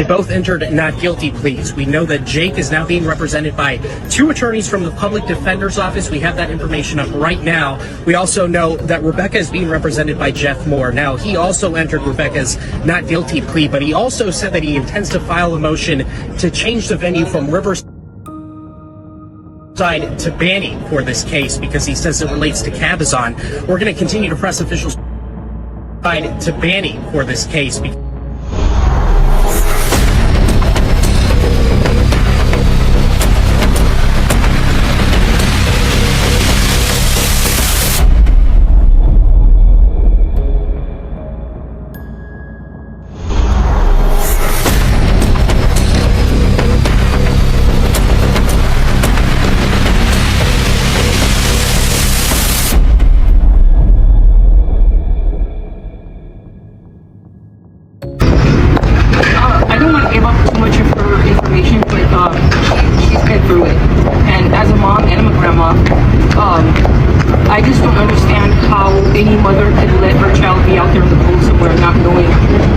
They both entered not guilty pleas. We know that Jake is now being represented by two attorneys from the public defender's office. We have that information up right now. We also know that Rebecca is being represented by Jeff Moore. Now, he also entered Rebecca's not guilty plea, but he also said that he intends to file a motion to change the venue from Riverside to Banning for this case because he says it relates to Cabazon. We're going to continue to press officials to Banning for this case. I just don't understand how any mother could let her child be out there in the cold somewhere not knowing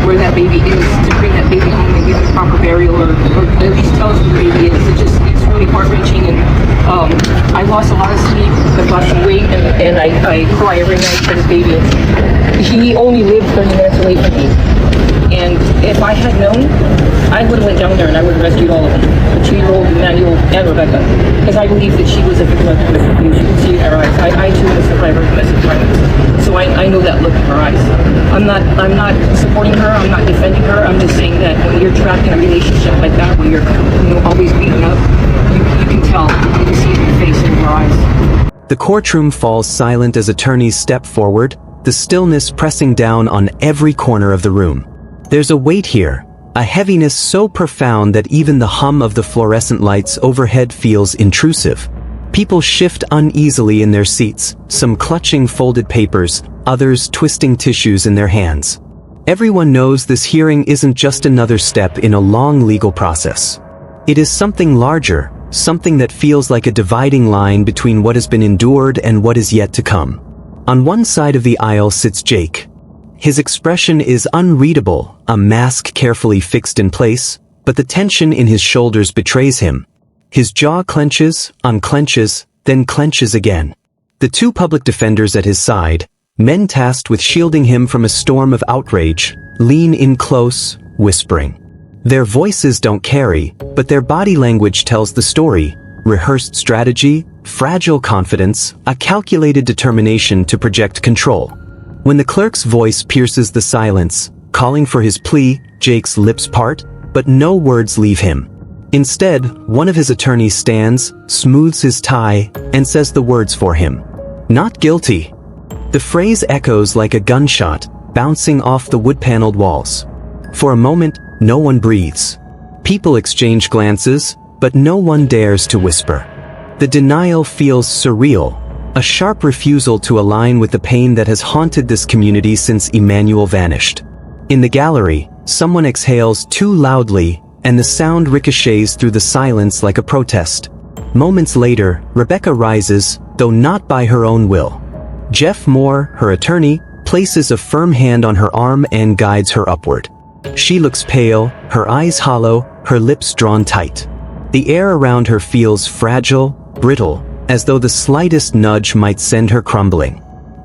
where that baby is, to bring that baby home and give it proper burial or at least tell us where the baby is. It's really heart-wrenching, and I lost a lot of sleep, I lost some weight, and I cry every night for this baby. He only lived 30 minutes away from me. And if I had known, I would have went down there and I would have rescued all of them. The 2-year-old, Emmanuel, and Rebecca. Because I believe that she was a victim of domestic abuse. You can see it in her eyes. I too am a survivor of domestic violence. So I know that look in her eyes. I'm not supporting her, I'm not defending her. I'm just saying that when you're trapped in a relationship like that, when you're always beaten up, you can tell. You can see it in your face and in her eyes. The courtroom falls silent as attorneys step forward, the stillness pressing down on every corner of the room. There's a weight here, a heaviness so profound that even the hum of the fluorescent lights overhead feels intrusive. People shift uneasily in their seats, some clutching folded papers, others twisting tissues in their hands. Everyone knows this hearing isn't just another step in a long legal process. It is something larger, something that feels like a dividing line between what has been endured and what is yet to come. On one side of the aisle sits Jake. His expression is unreadable, a mask carefully fixed in place, but the tension in his shoulders betrays him. His jaw clenches, unclenches, then clenches again. The two public defenders at his side, men tasked with shielding him from a storm of outrage, lean in close, whispering. Their voices don't carry, but their body language tells the story. Rehearsed strategy, fragile confidence, a calculated determination to project control. When the clerk's voice pierces the silence, calling for his plea, Jake's lips part, but no words leave him. Instead, one of his attorneys stands, smooths his tie, and says the words for him. Not guilty. The phrase echoes like a gunshot, bouncing off the wood-paneled walls. For a moment, no one breathes. People exchange glances, but no one dares to whisper. The denial feels surreal. A sharp refusal to align with the pain that has haunted this community since Emmanuel vanished. In the gallery, someone exhales too loudly, and the sound ricochets through the silence like a protest. Moments later, Rebecca rises, though not by her own will. Jeff Moore, her attorney, places a firm hand on her arm and guides her upward. She looks pale, her eyes hollow, her lips drawn tight. The air around her feels fragile, brittle, as though the slightest nudge might send her crumbling.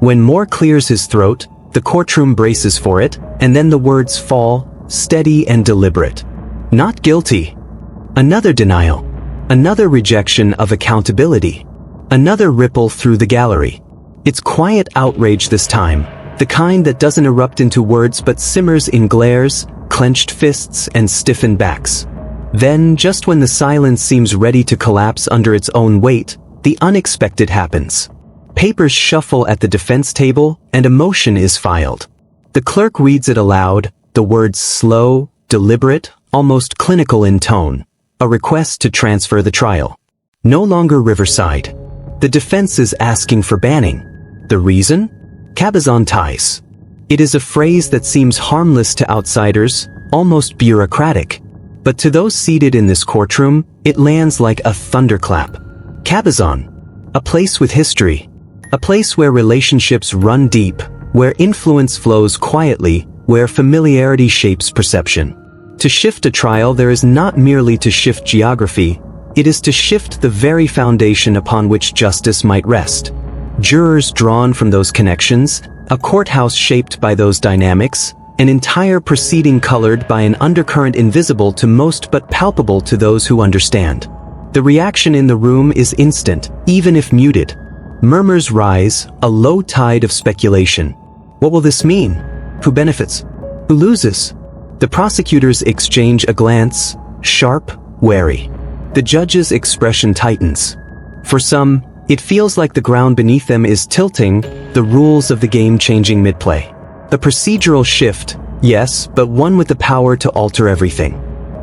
When Moore clears his throat, the courtroom braces for it, and then the words fall, steady and deliberate. Not guilty. Another denial. Another rejection of accountability. Another ripple through the gallery. It's quiet outrage this time, the kind that doesn't erupt into words but simmers in glares, clenched fists, and stiffened backs. Then, just when the silence seems ready to collapse under its own weight, the unexpected happens. Papers shuffle at the defense table, and a motion is filed. The clerk reads it aloud, the words slow, deliberate, almost clinical in tone. A request to transfer the trial. No longer Riverside. The defense is asking for Banning. The reason? Cabazon ties. It is a phrase that seems harmless to outsiders, almost bureaucratic. But to those seated in this courtroom, it lands like a thunderclap. Cabazon. A place with history. A place where relationships run deep, where influence flows quietly, where familiarity shapes perception. To shift a trial, there is not merely to shift geography, it is to shift the very foundation upon which justice might rest. Jurors drawn from those connections, a courthouse shaped by those dynamics, an entire proceeding colored by an undercurrent invisible to most but palpable to those who understand. The reaction in the room is instant, even if muted. Murmurs rise, a low tide of speculation. What will this mean? Who benefits? Who loses? The prosecutors exchange a glance, sharp, wary. The judge's expression tightens. For some, it feels like the ground beneath them is tilting, the rules of the game changing mid-play. A procedural shift, yes, but one with the power to alter everything.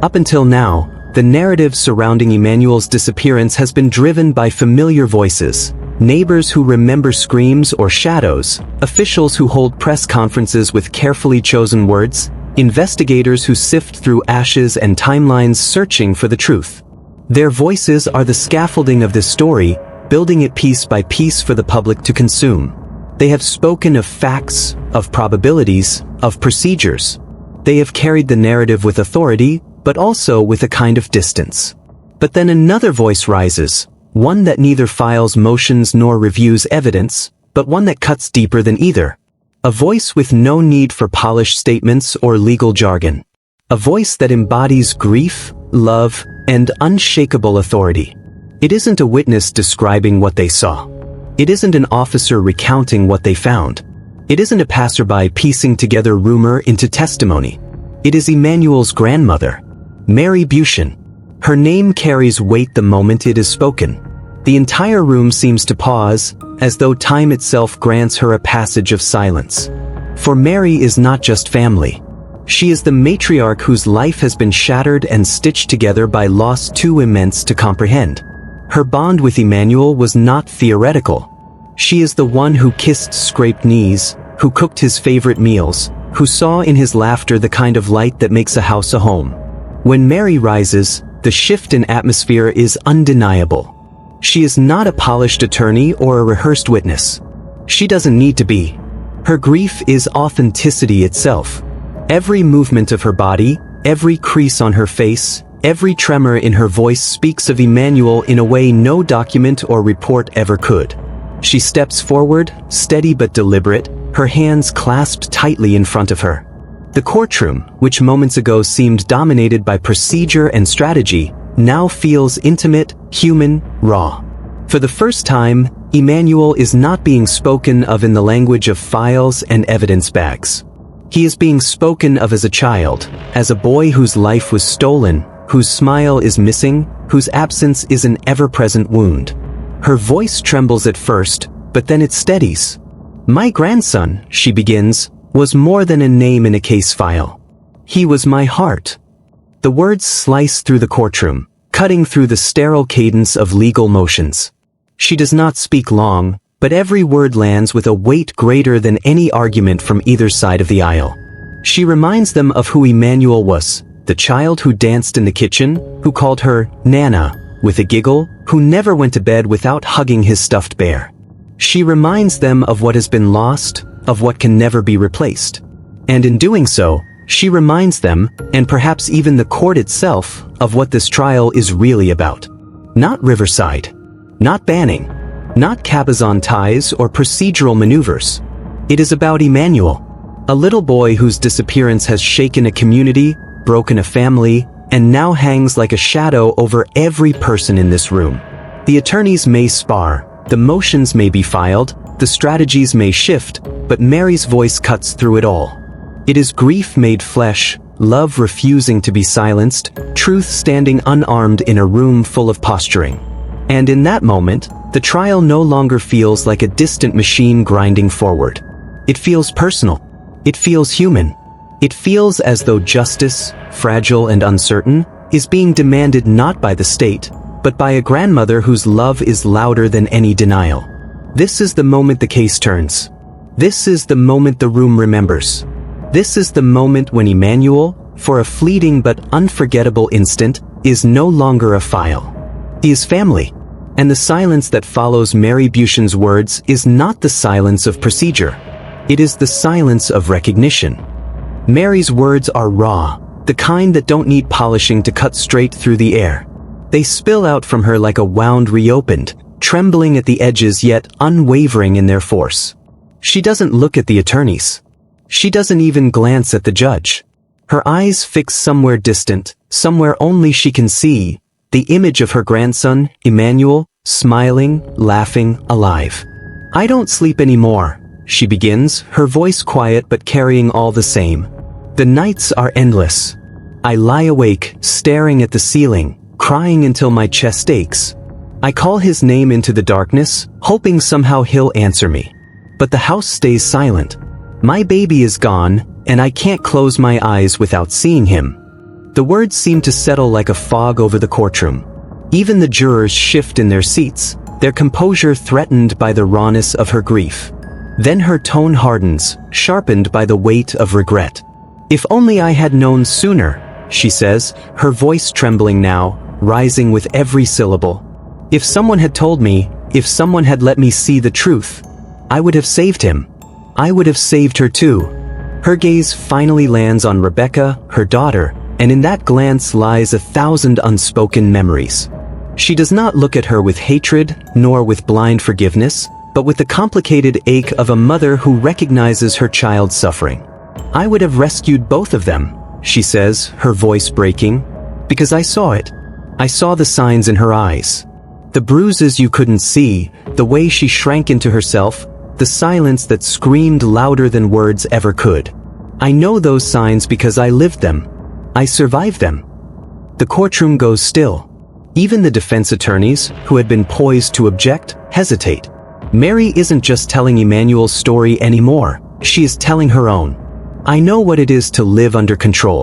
Up until now, the narrative surrounding Emmanuel's disappearance has been driven by familiar voices. Neighbors who remember screams or shadows, officials who hold press conferences with carefully chosen words, investigators who sift through ashes and timelines searching for the truth. Their voices are the scaffolding of this story, building it piece by piece for the public to consume. They have spoken of facts, of probabilities, of procedures. They have carried the narrative with authority, but also with a kind of distance. But then another voice rises, one that neither files motions nor reviews evidence, but one that cuts deeper than either. A voice with no need for polished statements or legal jargon. A voice that embodies grief, love, and unshakable authority. It isn't a witness describing what they saw. It isn't an officer recounting what they found. It isn't a passerby piecing together rumor into testimony. It is Emmanuel's grandmother, Mary Buchanan. Her name carries weight the moment it is spoken. The entire room seems to pause, as though time itself grants her a passage of silence. For Mary is not just family. She is the matriarch whose life has been shattered and stitched together by loss too immense to comprehend. Her bond with Emmanuel was not theoretical. She is the one who kissed scraped knees, who cooked his favorite meals, who saw in his laughter the kind of light that makes a house a home. When Mary rises, the shift in atmosphere is undeniable. She is not a polished attorney or a rehearsed witness. She doesn't need to be. Her grief is authenticity itself. Every movement of her body, every crease on her face, every tremor in her voice speaks of Emmanuel in a way no document or report ever could. She steps forward, steady but deliberate, her hands clasped tightly in front of her. The courtroom, which moments ago seemed dominated by procedure and strategy, now feels intimate, human, raw. For the first time, Emmanuel is not being spoken of in the language of files and evidence bags. He is being spoken of as a child, as a boy whose life was stolen, whose smile is missing, whose absence is an ever-present wound. Her voice trembles at first, but then it steadies. "My grandson," she begins, "was more than a name in a case file. He was my heart." The words slice through the courtroom, cutting through the sterile cadence of legal motions. She does not speak long, but every word lands with a weight greater than any argument from either side of the aisle. She reminds them of who Emmanuel was, the child who danced in the kitchen, who called her Nana, with a giggle, who never went to bed without hugging his stuffed bear. She reminds them of what has been lost, of what can never be replaced. And in doing so, she reminds them, and perhaps even the court itself, of what this trial is really about. Not Riverside. Not banning. Not cabazon ties or procedural maneuvers. It is about Emmanuel, a little boy whose disappearance has shaken a community, broken a family, and now hangs like a shadow over every person in this room. The attorneys may spar, the motions may be filed, the strategies may shift, but Mary's voice cuts through it all. It is grief made flesh, love refusing to be silenced, truth standing unarmed in a room full of posturing. And in that moment, the trial no longer feels like a distant machine grinding forward. It feels personal. It feels human. It feels as though justice, fragile and uncertain, is being demanded not by the state, but by a grandmother whose love is louder than any denial. This is the moment the case turns. This is the moment the room remembers. This is the moment when Emmanuel, for a fleeting but unforgettable instant, is no longer a file. He is family. And the silence that follows Mary Buchanan's words is not the silence of procedure. It is the silence of recognition. Mary's words are raw. the kind that don't need polishing to cut straight through the air. They spill out from her like a wound reopened, trembling at the edges yet unwavering in their force. She doesn't look at the attorneys. She doesn't even glance at the judge. Her eyes fix somewhere distant, somewhere only she can see, the image of her grandson, Emmanuel, smiling, laughing, alive. "I don't sleep anymore," she begins, her voice quiet but carrying all the same. "The nights are endless. I lie awake, staring at the ceiling, crying until my chest aches. I call his name into the darkness, hoping somehow he'll answer me. But the house stays silent. My baby is gone, and I can't close my eyes without seeing him." The words seem to settle like a fog over the courtroom. Even the jurors shift in their seats, their composure threatened by the rawness of her grief. Then her tone hardens, sharpened by the weight of regret. "If only I had known sooner," she says, her voice trembling now, rising with every syllable. "If someone had told me, if someone had let me see the truth, I would have saved him. I would have saved her too." Her gaze finally lands on Rebecca, her daughter, and in that glance lies 1,000 unspoken memories. She does not look at her with hatred, nor with blind forgiveness, but with the complicated ache of a mother who recognizes her child's suffering. "I would have rescued both of them," she says, her voice breaking, "because I saw it. I saw the signs in her eyes. The bruises you couldn't see, the way she shrank into herself, the silence that screamed louder than words ever could. I know those signs because I lived them. I survived them." The courtroom goes still. Even the defense attorneys, who had been poised to object, hesitate. Mary isn't just telling Emmanuel's story anymore, she is telling her own. "I know what it is to live under control.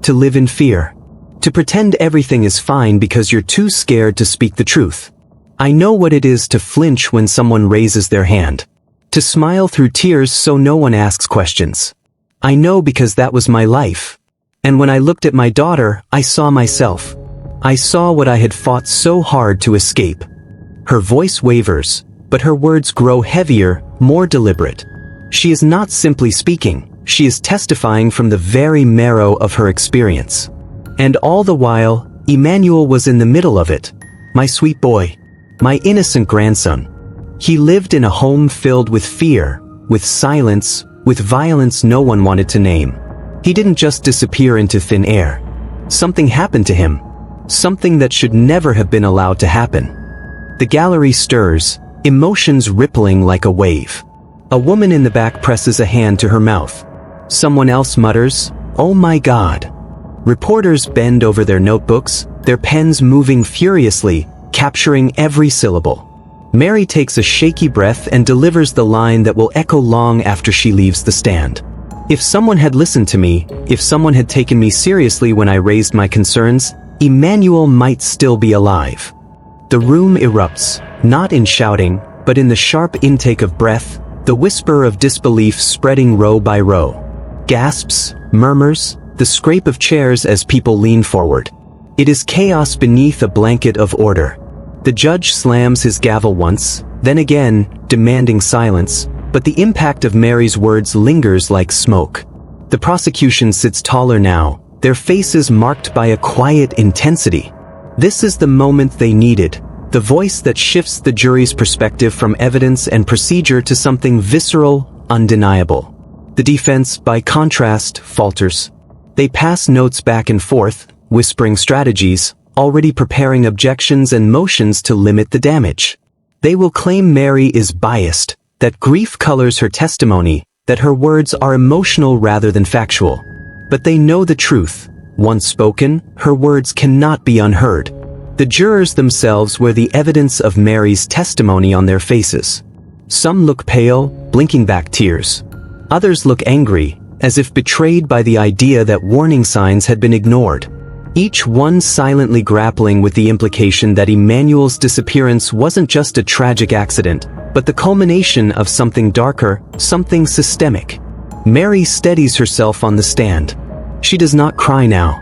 To live in fear. To pretend everything is fine because you're too scared to speak the truth. I know what it is to flinch when someone raises their hand. To smile through tears so no one asks questions. I know because that was my life. And when I looked at my daughter, I saw myself. I saw what I had fought so hard to escape." Her voice wavers, but her words grow heavier, more deliberate. She is not simply speaking, she is testifying from the very marrow of her experience. "And all the while, Emmanuel was in the middle of it. My sweet boy. My innocent grandson. He lived in a home filled with fear, with silence, with violence no one wanted to name. He didn't just disappear into thin air. Something happened to him. Something that should never have been allowed to happen." The gallery stirs, emotions rippling like a wave. A woman in the back presses a hand to her mouth. Someone else mutters, "Oh my God." Reporters bend over their notebooks, their pens moving furiously, capturing every syllable. Mary takes a shaky breath and delivers the line that will echo long after she leaves the stand. "If someone had listened to me, if someone had taken me seriously when I raised my concerns, Emmanuel might still be alive." The room erupts, not in shouting, but in the sharp intake of breath, the whisper of disbelief spreading row by row. Gasps, murmurs, the scrape of chairs as people lean forward. It is chaos beneath a blanket of order. The judge slams his gavel once, then again, demanding silence, but the impact of Mary's words lingers like smoke. The prosecution sits taller now, their faces marked by a quiet intensity. This is the moment they needed, the voice that shifts the jury's perspective from evidence and procedure to something visceral, undeniable. The defense, by contrast, falters. They pass notes back and forth, whispering strategies, already preparing objections and motions to limit the damage. They will claim Mary is biased, that grief colors her testimony, that her words are emotional rather than factual. But they know the truth. Once spoken, her words cannot be unheard. The jurors themselves wear the evidence of Mary's testimony on their faces. Some look pale, blinking back tears. Others look angry, as if betrayed by the idea that warning signs had been ignored. Each one silently grappling with the implication that Emmanuel's disappearance wasn't just a tragic accident, but the culmination of something darker, something systemic. Mary steadies herself on the stand. She does not cry now.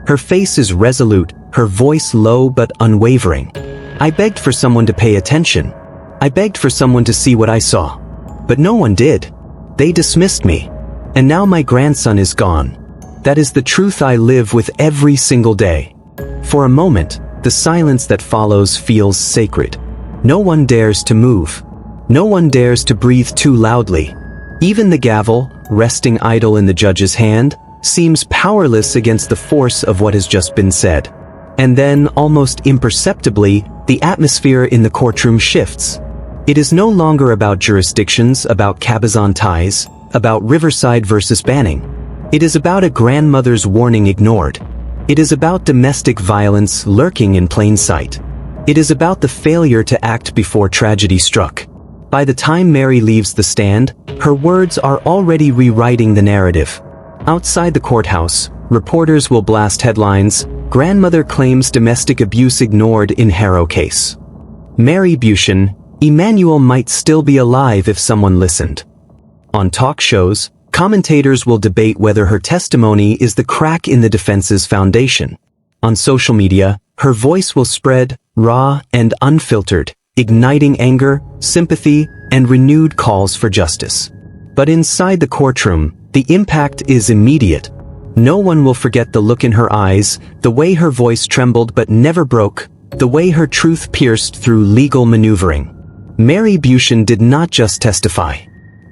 Her face is resolute, her voice low but unwavering. "I begged for someone to pay attention. I begged for someone to see what I saw. But no one did. They dismissed me. And now my grandson is gone. That is the truth I live with every single day." For a moment, the silence that follows feels sacred. No one dares to move. No one dares to breathe too loudly. Even the gavel, resting idle in the judge's hand, seems powerless against the force of what has just been said. And then, almost imperceptibly, the atmosphere in the courtroom shifts. It is no longer about jurisdictions, about cabazon ties, about Riverside versus Banning. It is about a grandmother's warning ignored. It is about domestic violence lurking in plain sight. It is about the failure to act before tragedy struck. By the time Mary leaves the stand, her words are already rewriting the narrative. Outside the courthouse, reporters will blast headlines, "Grandmother claims domestic abuse ignored in Haro case." Mary Buchanan, Emmanuel might still be alive if someone listened. On talk shows, commentators will debate whether her testimony is the crack in the defense's foundation. On social media, her voice will spread, raw and unfiltered, igniting anger, sympathy, and renewed calls for justice. But inside the courtroom, the impact is immediate. No one will forget the look in her eyes, the way her voice trembled but never broke, the way her truth pierced through legal maneuvering. Mary Buchanan did not just testify.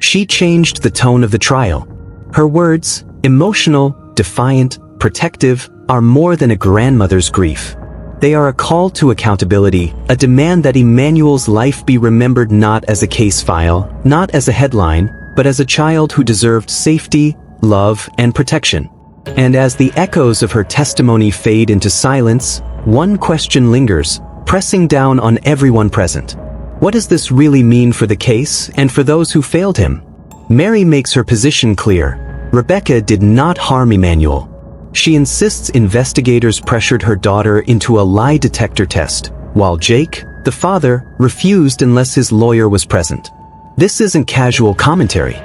She changed the tone of the trial. Her words, emotional, defiant, protective, are more than a grandmother's grief. They are a call to accountability, a demand that Emmanuel's life be remembered not as a case file, not as a headline, but as a child who deserved safety, love, and protection. And as the echoes of her testimony fade into silence, one question lingers, pressing down on everyone present. What does this really mean for the case and for those who failed him? Mary makes her position clear. Rebecca did not harm Emmanuel. She insists investigators pressured her daughter into a lie detector test, while Jake, the father, refused unless his lawyer was present. This isn't casual commentary.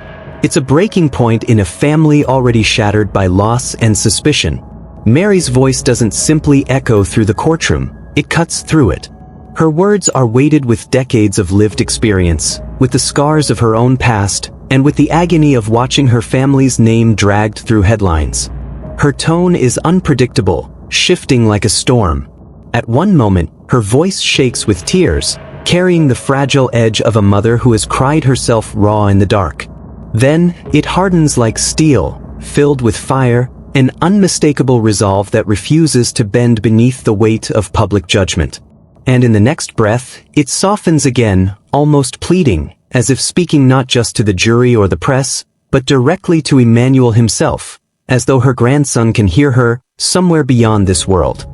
It's a breaking point in a family already shattered by loss and suspicion. Mary's voice doesn't simply echo through the courtroom, it cuts through it. Her words are weighted with decades of lived experience, with the scars of her own past, and with the agony of watching her family's name dragged through headlines. Her tone is unpredictable, shifting like a storm. At one moment, her voice shakes with tears, carrying the fragile edge of a mother who has cried herself raw in the dark. Then, it hardens like steel, filled with fire, an unmistakable resolve that refuses to bend beneath the weight of public judgment. And in the next breath, it softens again, almost pleading, as if speaking not just to the jury or the press, but directly to Emmanuel himself, as though her grandson can hear her, somewhere beyond this world.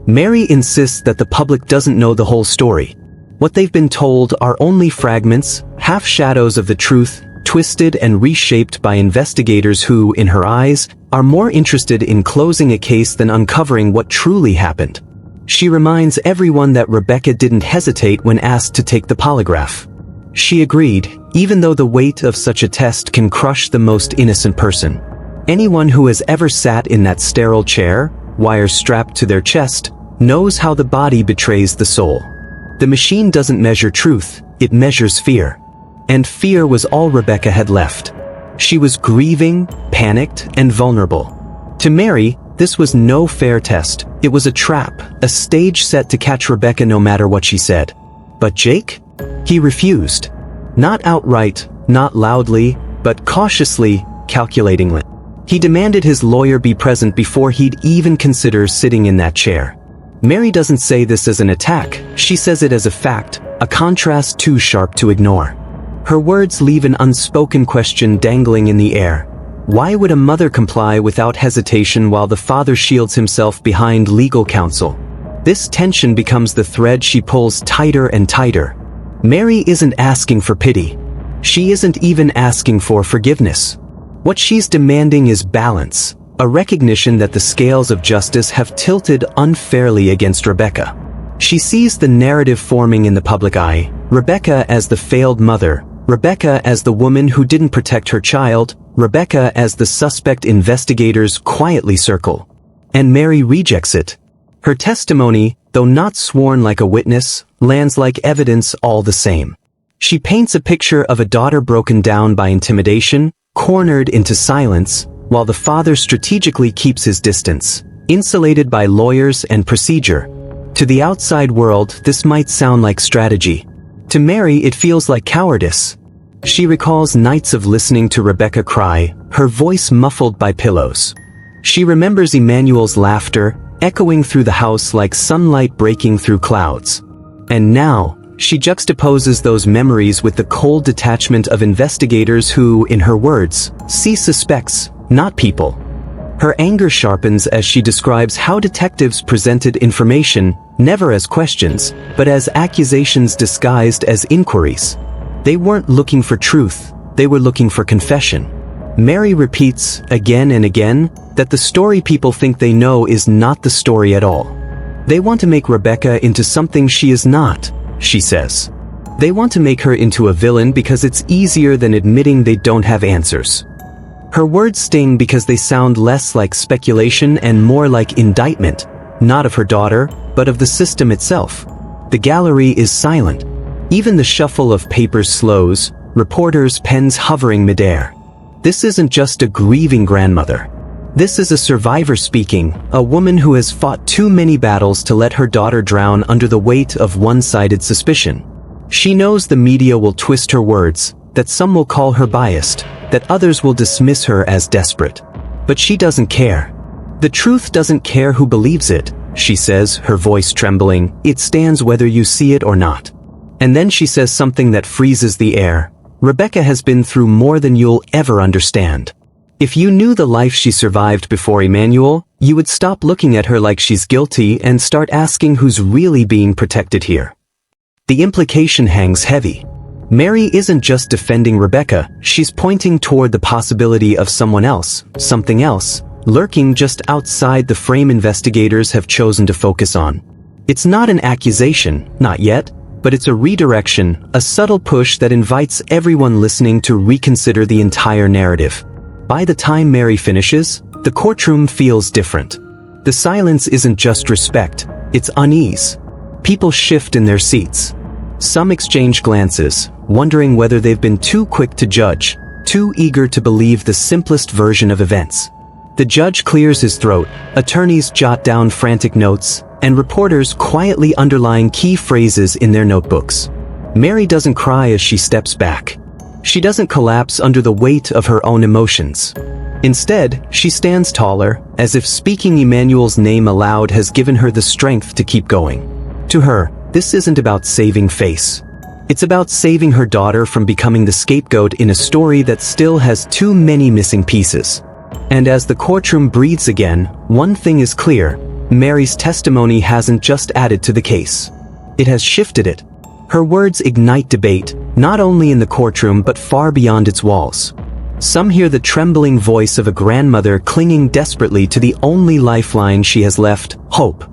Mary insists that the public doesn't know the whole story. What they've been told are only fragments, half-shadows of the truth, twisted and reshaped by investigators who, in her eyes, are more interested in closing a case than uncovering what truly happened. She reminds everyone that Rebecca didn't hesitate when asked to take the polygraph. She agreed, even though the weight of such a test can crush the most innocent person. Anyone who has ever sat in that sterile chair, wires strapped to their chest, knows how the body betrays the soul. The machine doesn't measure truth, it measures fear. And fear was all Rebecca had left. She was grieving, panicked, and vulnerable. To Mary, this was no fair test. It was a trap, a stage set to catch Rebecca no matter what she said. But Jake? He refused. Not outright, not loudly, but cautiously, calculatingly. He demanded his lawyer be present before he'd even consider sitting in that chair. Mary doesn't say this as an attack, she says it as a fact, a contrast too sharp to ignore. Her words leave an unspoken question dangling in the air. Why would a mother comply without hesitation while the father shields himself behind legal counsel? This tension becomes the thread she pulls tighter and tighter. Mary isn't asking for pity. She isn't even asking for forgiveness. What she's demanding is balance, a recognition that the scales of justice have tilted unfairly against Rebecca. She sees the narrative forming in the public eye, Rebecca as the failed mother, Rebecca as the woman who didn't protect her child, Rebecca as the suspect investigators quietly circle. And Mary rejects it. Her testimony, though not sworn like a witness, lands like evidence all the same. She paints a picture of a daughter broken down by intimidation, cornered into silence, while the father strategically keeps his distance, insulated by lawyers and procedure. To the outside world, this might sound like strategy. To Mary, it feels like cowardice. She recalls nights of listening to Rebecca cry, her voice muffled by pillows. She remembers Emmanuel's laughter, echoing through the house like sunlight breaking through clouds. And now, she juxtaposes those memories with the cold detachment of investigators who, in her words, see suspects, not people. Her anger sharpens as she describes how detectives presented information, never as questions, but as accusations disguised as inquiries. They weren't looking for truth, they were looking for confession. Mary repeats, again and again, that the story people think they know is not the story at all. They want to make Rebecca into something she is not, she says. They want to make her into a villain because it's easier than admitting they don't have answers. Her words sting because they sound less like speculation and more like indictment, not of her daughter, but of the system itself. The gallery is silent. Even the shuffle of papers slows, reporters' pens hovering midair. This isn't just a grieving grandmother. This is a survivor speaking, a woman who has fought too many battles to let her daughter drown under the weight of one-sided suspicion. She knows the media will twist her words, that some will call her biased, that others will dismiss her as desperate. But she doesn't care. The truth doesn't care who believes it, she says, her voice trembling. It stands whether you see it or not. And then she says something that freezes the air. Rebecca has been through more than you'll ever understand. If you knew the life she survived before Emmanuel, you would stop looking at her like she's guilty and start asking who's really being protected here. The implication hangs heavy. Mary isn't just defending Rebecca, she's pointing toward the possibility of someone else, something else, lurking just outside the frame investigators have chosen to focus on. It's not an accusation, not yet, but it's a redirection, a subtle push that invites everyone listening to reconsider the entire narrative. By the time Mary finishes, the courtroom feels different. The silence isn't just respect, it's unease. People shift in their seats. Some exchange glances, wondering whether they've been too quick to judge, too eager to believe the simplest version of events. The judge clears his throat, attorneys jot down frantic notes, and reporters quietly underline key phrases in their notebooks. Mary doesn't cry as she steps back. She doesn't collapse under the weight of her own emotions. Instead, she stands taller, as if speaking Emmanuel's name aloud has given her the strength to keep going. To her, this isn't about saving face. It's about saving her daughter from becoming the scapegoat in a story that still has too many missing pieces. And as the courtroom breathes again, one thing is clear: Mary's testimony hasn't just added to the case. It has shifted it. Her words ignite debate, not only in the courtroom but far beyond its walls. Some hear the trembling voice of a grandmother clinging desperately to the only lifeline she has left: hope.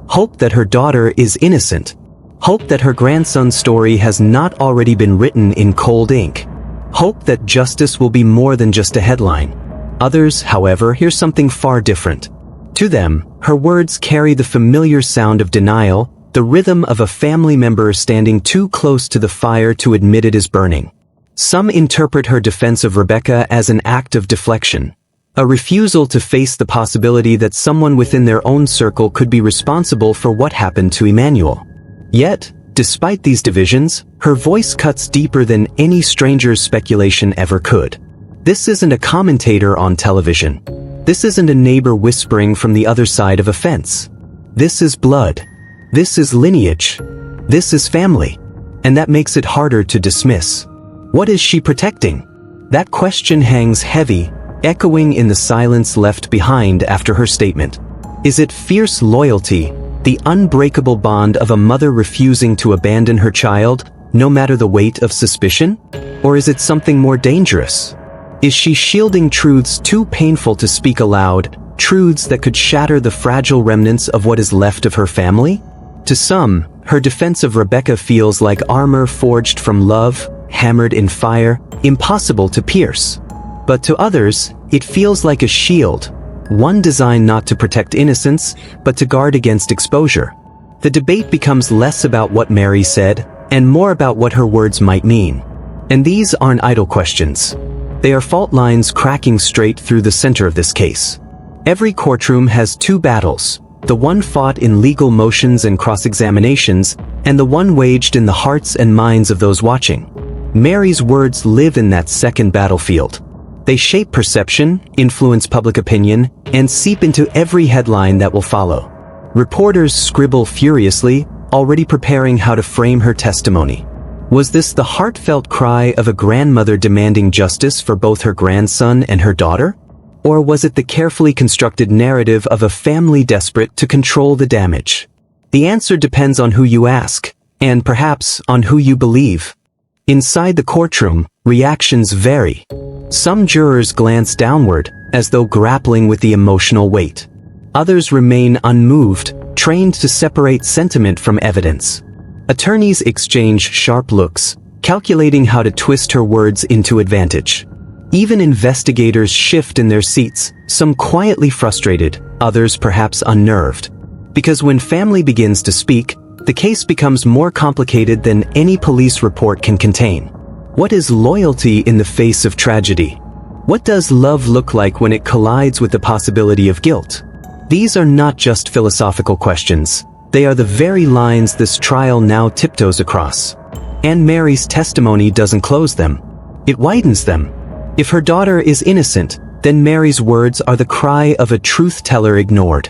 Hope that her daughter is innocent. Hope that her grandson's story has not already been written in cold ink. Hope that justice will be more than just a headline. Others, however, hear something far different. To them, her words carry the familiar sound of denial, the rhythm of a family member standing too close to the fire to admit it is burning. Some interpret her defense of Rebecca as an act of deflection, a refusal to face the possibility that someone within their own circle could be responsible for what happened to Emmanuel. Yet, despite these divisions, her voice cuts deeper than any stranger's speculation ever could. This isn't a commentator on television. This isn't a neighbor whispering from the other side of a fence. This is blood. This is lineage. This is family. And that makes it harder to dismiss. What is she protecting? That question hangs heavy, echoing in the silence left behind after her statement. Is it fierce loyalty, the unbreakable bond of a mother refusing to abandon her child, no matter the weight of suspicion? Or is it something more dangerous? Is she shielding truths too painful to speak aloud, truths that could shatter the fragile remnants of what is left of her family? To some, her defense of Rebecca feels like armor forged from love, hammered in fire, impossible to pierce. But to others, it feels like a shield, one designed not to protect innocence, but to guard against exposure. The debate becomes less about what Mary said, and more about what her words might mean. And these aren't idle questions. They are fault lines cracking straight through the center of this case. Every courtroom has two battles, the one fought in legal motions and cross-examinations, and the one waged in the hearts and minds of those watching. Mary's words live in that second battlefield. They shape perception, influence public opinion, and seep into every headline that will follow. Reporters scribble furiously, already preparing how to frame her testimony. Was this the heartfelt cry of a grandmother demanding justice for both her grandson and her daughter? Or was it the carefully constructed narrative of a family desperate to control the damage? The answer depends on who you ask, and perhaps on who you believe. Inside the courtroom, reactions vary. Some jurors glance downward, as though grappling with the emotional weight. Others remain unmoved, trained to separate sentiment from evidence. Attorneys exchange sharp looks, calculating how to twist her words into advantage. Even investigators shift in their seats, some quietly frustrated, others perhaps unnerved. Because when family begins to speak, the case becomes more complicated than any police report can contain. What is loyalty in the face of tragedy? What does love look like when it collides with the possibility of guilt? These are not just philosophical questions. They are the very lines this trial now tiptoes across. And Mary's testimony doesn't close them. It widens them. If her daughter is innocent, then Mary's words are the cry of a truth-teller ignored.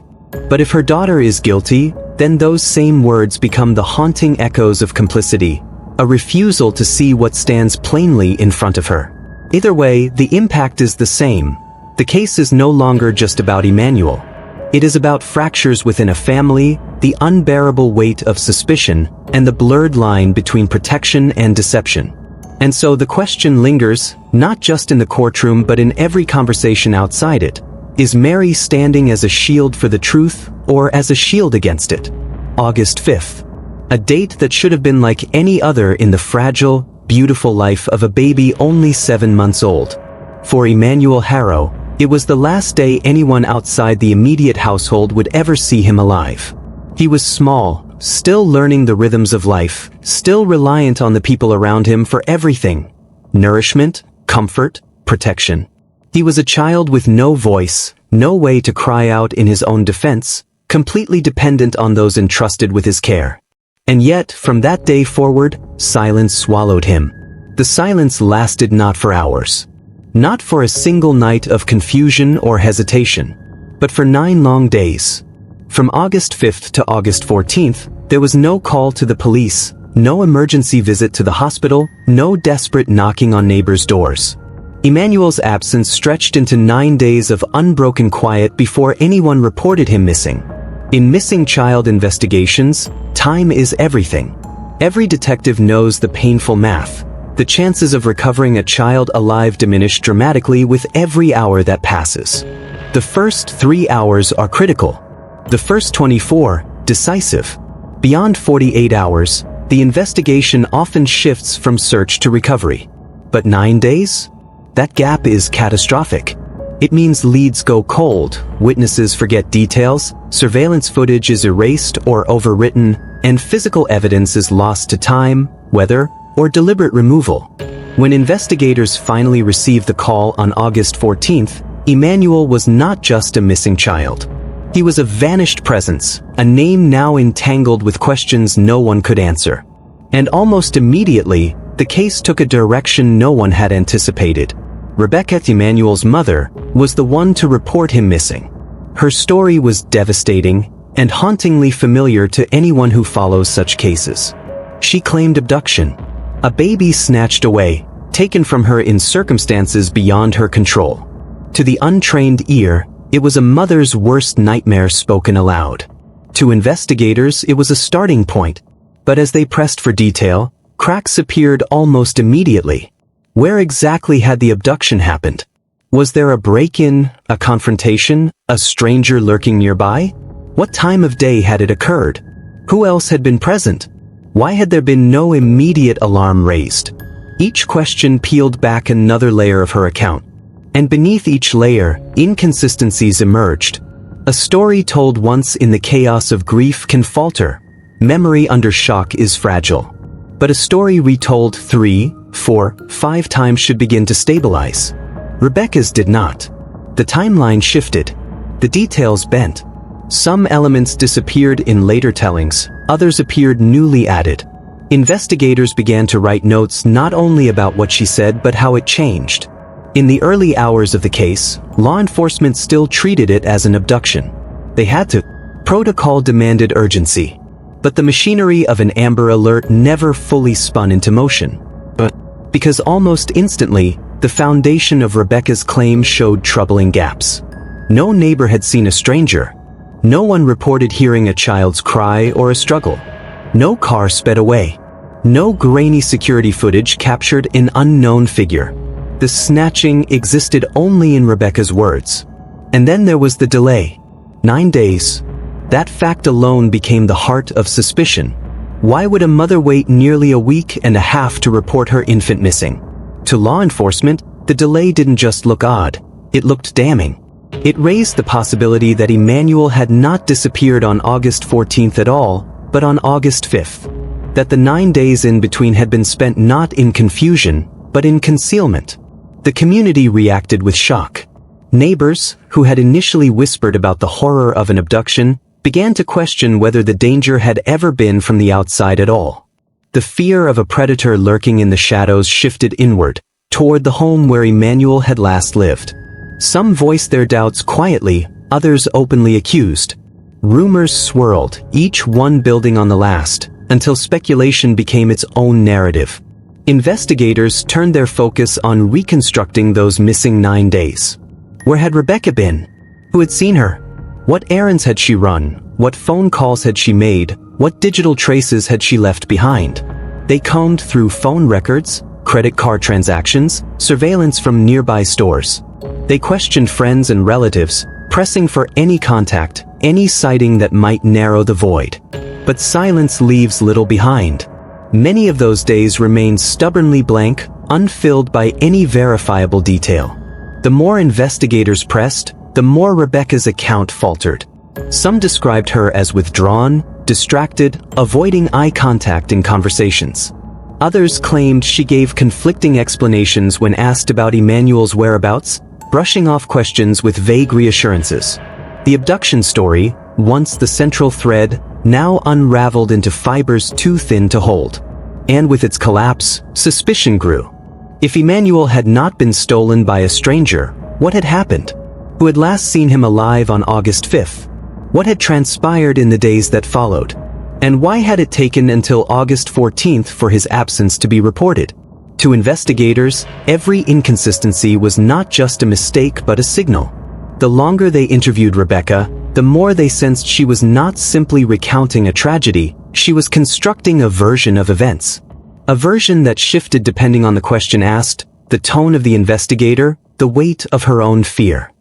But if her daughter is guilty, then those same words become the haunting echoes of complicity, a refusal to see what stands plainly in front of her. Either way, the impact is the same. The case is no longer just about Emmanuel. It is about fractures within a family, the unbearable weight of suspicion, and the blurred line between protection and deception. And so the question lingers, not just in the courtroom but in every conversation outside it. Is Mary standing as a shield for the truth, or as a shield against it? August 5th. A date that should have been like any other in the fragile, beautiful life of a baby only 7 months old. For Emmanuel Haro, it was the last day anyone outside the immediate household would ever see him alive. He was small, still learning the rhythms of life, still reliant on the people around him for everything. Nourishment, comfort, protection. He was a child with no voice, no way to cry out in his own defense, completely dependent on those entrusted with his care. And yet, from that day forward, silence swallowed him. The silence lasted not for hours. Not for a single night of confusion or hesitation, but for 9 long days. From August 5th to August 14th, there was no call to the police, no emergency visit to the hospital, no desperate knocking on neighbors' doors. Emmanuel's absence stretched into 9 days of unbroken quiet before anyone reported him missing. In missing child investigations, time is everything. Every detective knows the painful math. The chances of recovering a child alive diminish dramatically with every hour that passes. The first 3 hours are critical. The first 24, decisive. Beyond 48 hours, the investigation often shifts from search to recovery. But 9 days? That gap is catastrophic. It means leads go cold, witnesses forget details, surveillance footage is erased or overwritten, and physical evidence is lost to time, weather, or deliberate removal. When investigators finally received the call on August 14th, Emmanuel was not just a missing child. He was a vanished presence, a name now entangled with questions no one could answer. And almost immediately, the case took a direction no one had anticipated. Rebecca, Emmanuel's mother, was the one to report him missing. Her story was devastating and hauntingly familiar to anyone who follows such cases. She claimed abduction. A baby snatched away, taken from her in circumstances beyond her control. To the untrained ear, it was a mother's worst nightmare spoken aloud. To investigators, it was a starting point. But as they pressed for detail, cracks appeared almost immediately. Where exactly had the abduction happened? Was there a break-in, a confrontation, a stranger lurking nearby? What time of day had it occurred? Who else had been present? Why had there been no immediate alarm raised? Each question peeled back another layer of her account. And beneath each layer, inconsistencies emerged. A story told once in the chaos of grief can falter. Memory under shock is fragile. But a story retold 3, 4, 5 times should begin to stabilize. Rebecca's did not. The timeline shifted. The details bent. Some elements disappeared in later tellings, others appeared newly added. Investigators began to write notes not only about what she said but how it changed. In the early hours of the case, law enforcement still treated it as an abduction. They had to. Protocol demanded urgency. But the machinery of an Amber Alert never fully spun into motion. Because almost instantly, the foundation of Rebecca's claim showed troubling gaps. No neighbor had seen a stranger. No one reported hearing a child's cry or a struggle. No car sped away. No grainy security footage captured an unknown figure. The snatching existed only in Rebecca's words. And then there was the delay. 9 days. That fact alone became the heart of suspicion. Why would a mother wait nearly a week and a half to report her infant missing? To law enforcement, the delay didn't just look odd, it looked damning. It raised the possibility that Emmanuel had not disappeared on August 14th at all, but on August 5th. That the 9 days in between had been spent not in confusion, but in concealment. The community reacted with shock. Neighbors, who had initially whispered about the horror of an abduction, began to question whether the danger had ever been from the outside at all. The fear of a predator lurking in the shadows shifted inward, toward the home where Emmanuel had last lived. Some voiced their doubts quietly, others openly accused. Rumors swirled, each one building on the last, until speculation became its own narrative. Investigators turned their focus on reconstructing those missing 9 days. Where had Rebecca been? Who had seen her? What errands had she run? What phone calls had she made? What digital traces had she left behind? They combed through phone records, credit card transactions, surveillance from nearby stores. They questioned friends and relatives, pressing for any contact, any sighting that might narrow the void. But silence leaves little behind. Many of those days remained stubbornly blank, unfilled by any verifiable detail. The more investigators pressed, the more Rebecca's account faltered. Some described her as withdrawn, distracted, avoiding eye contact in conversations. Others claimed she gave conflicting explanations when asked about Emmanuel's whereabouts, brushing off questions with vague reassurances. The abduction story, once the central thread, now unraveled into fibers too thin to hold. And with its collapse, suspicion grew. If Emmanuel had not been stolen by a stranger, what had happened? Who had last seen him alive on August 5th? What had transpired in the days that followed? And why had it taken until August 14th for his absence to be reported? To investigators, every inconsistency was not just a mistake but a signal. The longer they interviewed Rebecca, the more they sensed she was not simply recounting a tragedy, she was constructing a version of events. A version that shifted depending on the question asked, the tone of the investigator, the weight of her own fear.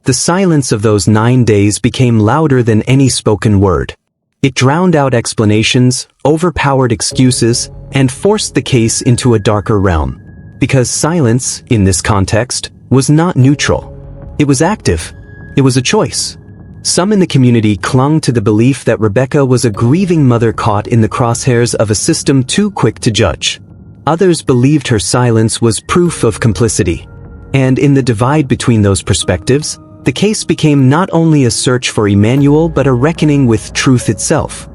The silence of those 9 days became louder than any spoken word. It drowned out explanations, overpowered excuses, and forced the case into a darker realm. Because silence, in this context, was not neutral. It was active. It was a choice. Some in the community clung to the belief that Rebecca was a grieving mother caught in the crosshairs of a system too quick to judge. Others believed her silence was proof of complicity. And in the divide between those perspectives, the case became not only a search for Emmanuel but a reckoning with truth itself.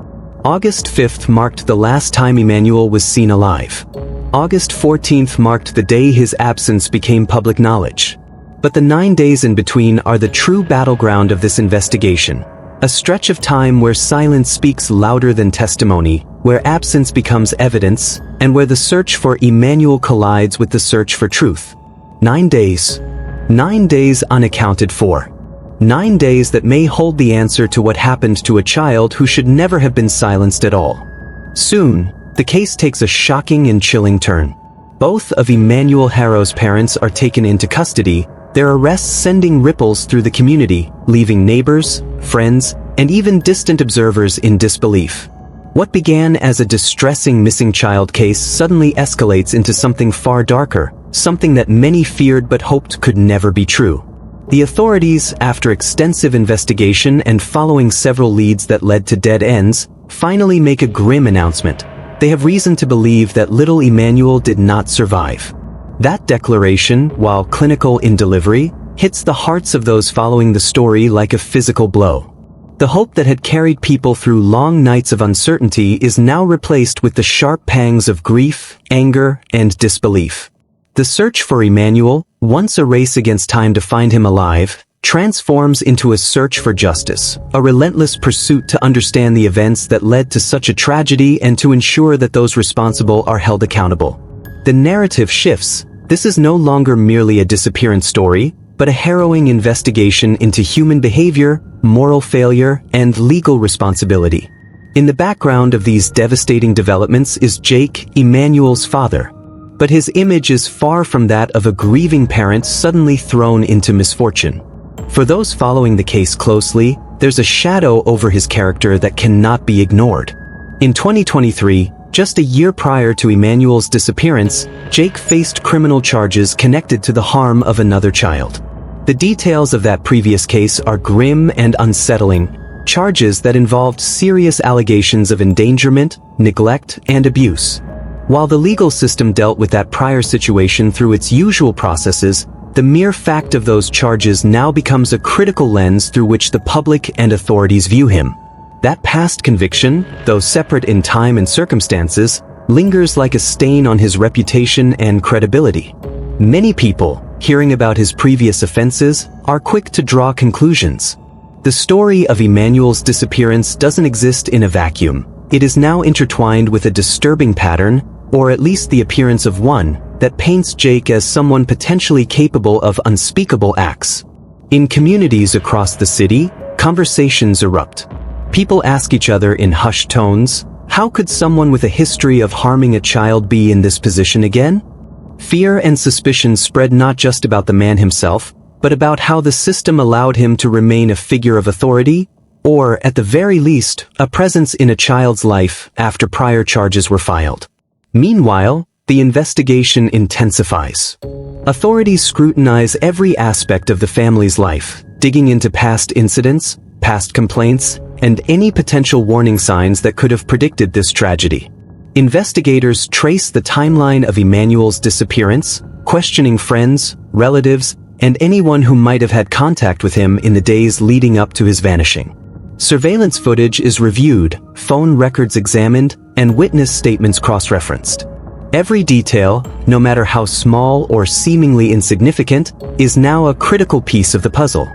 August 5th marked the last time Emmanuel was seen alive. August 14th marked the day his absence became public knowledge. But the 9 days in between are the true battleground of this investigation. A stretch of time where silence speaks louder than testimony, where absence becomes evidence, and where the search for Emmanuel collides with the search for truth. 9 days. 9 days unaccounted for. 9 days that may hold the answer to what happened to a child who should never have been silenced at all. Soon, the case takes a shocking and chilling turn. Both of Emmanuel Haro's parents are taken into custody, their arrests sending ripples through the community, leaving neighbors, friends, and even distant observers in disbelief. What began as a distressing missing child case suddenly escalates into something far darker, something that many feared but hoped could never be true. The authorities, after extensive investigation and following several leads that led to dead ends, finally make a grim announcement. They have reason to believe that little Emmanuel did not survive. That declaration, while clinical in delivery, hits the hearts of those following the story like a physical blow. The hope that had carried people through long nights of uncertainty is now replaced with the sharp pangs of grief, anger, and disbelief. The search for Emmanuel, once a race against time to find him alive, transforms into a search for justice, a relentless pursuit to understand the events that led to such a tragedy and to ensure that those responsible are held accountable. The narrative shifts. This is no longer merely a disappearance story, but a harrowing investigation into human behavior, moral failure, and legal responsibility. In the background of these devastating developments is Jake, Emmanuel's father. But his image is far from that of a grieving parent suddenly thrown into misfortune. For those following the case closely, there's a shadow over his character that cannot be ignored. In 2023, just a year prior to Emmanuel's disappearance, Jake faced criminal charges connected to the harm of another child. The details of that previous case are grim and unsettling, charges that involved serious allegations of endangerment, neglect, and abuse. While the legal system dealt with that prior situation through its usual processes, the mere fact of those charges now becomes a critical lens through which the public and authorities view him. That past conviction, though separate in time and circumstances, lingers like a stain on his reputation and credibility. Many people, hearing about his previous offenses, are quick to draw conclusions. The story of Emmanuel's disappearance doesn't exist in a vacuum. It is now intertwined with a disturbing pattern, or at least the appearance of one, that paints Jake as someone potentially capable of unspeakable acts. In communities across the city, conversations erupt. People ask each other in hushed tones, how could someone with a history of harming a child be in this position again? Fear and suspicion spread not just about the man himself, but about how the system allowed him to remain a figure of authority, or, at the very least, a presence in a child's life after prior charges were filed. Meanwhile, the investigation intensifies. Authorities scrutinize every aspect of the family's life, digging into past incidents, past complaints, and any potential warning signs that could have predicted this tragedy. Investigators trace the timeline of Emmanuel's disappearance, questioning friends, relatives, and anyone who might have had contact with him in the days leading up to his vanishing. Surveillance footage is reviewed, phone records examined, and witness statements cross-referenced. Every detail, no matter how small or seemingly insignificant, is now a critical piece of the puzzle.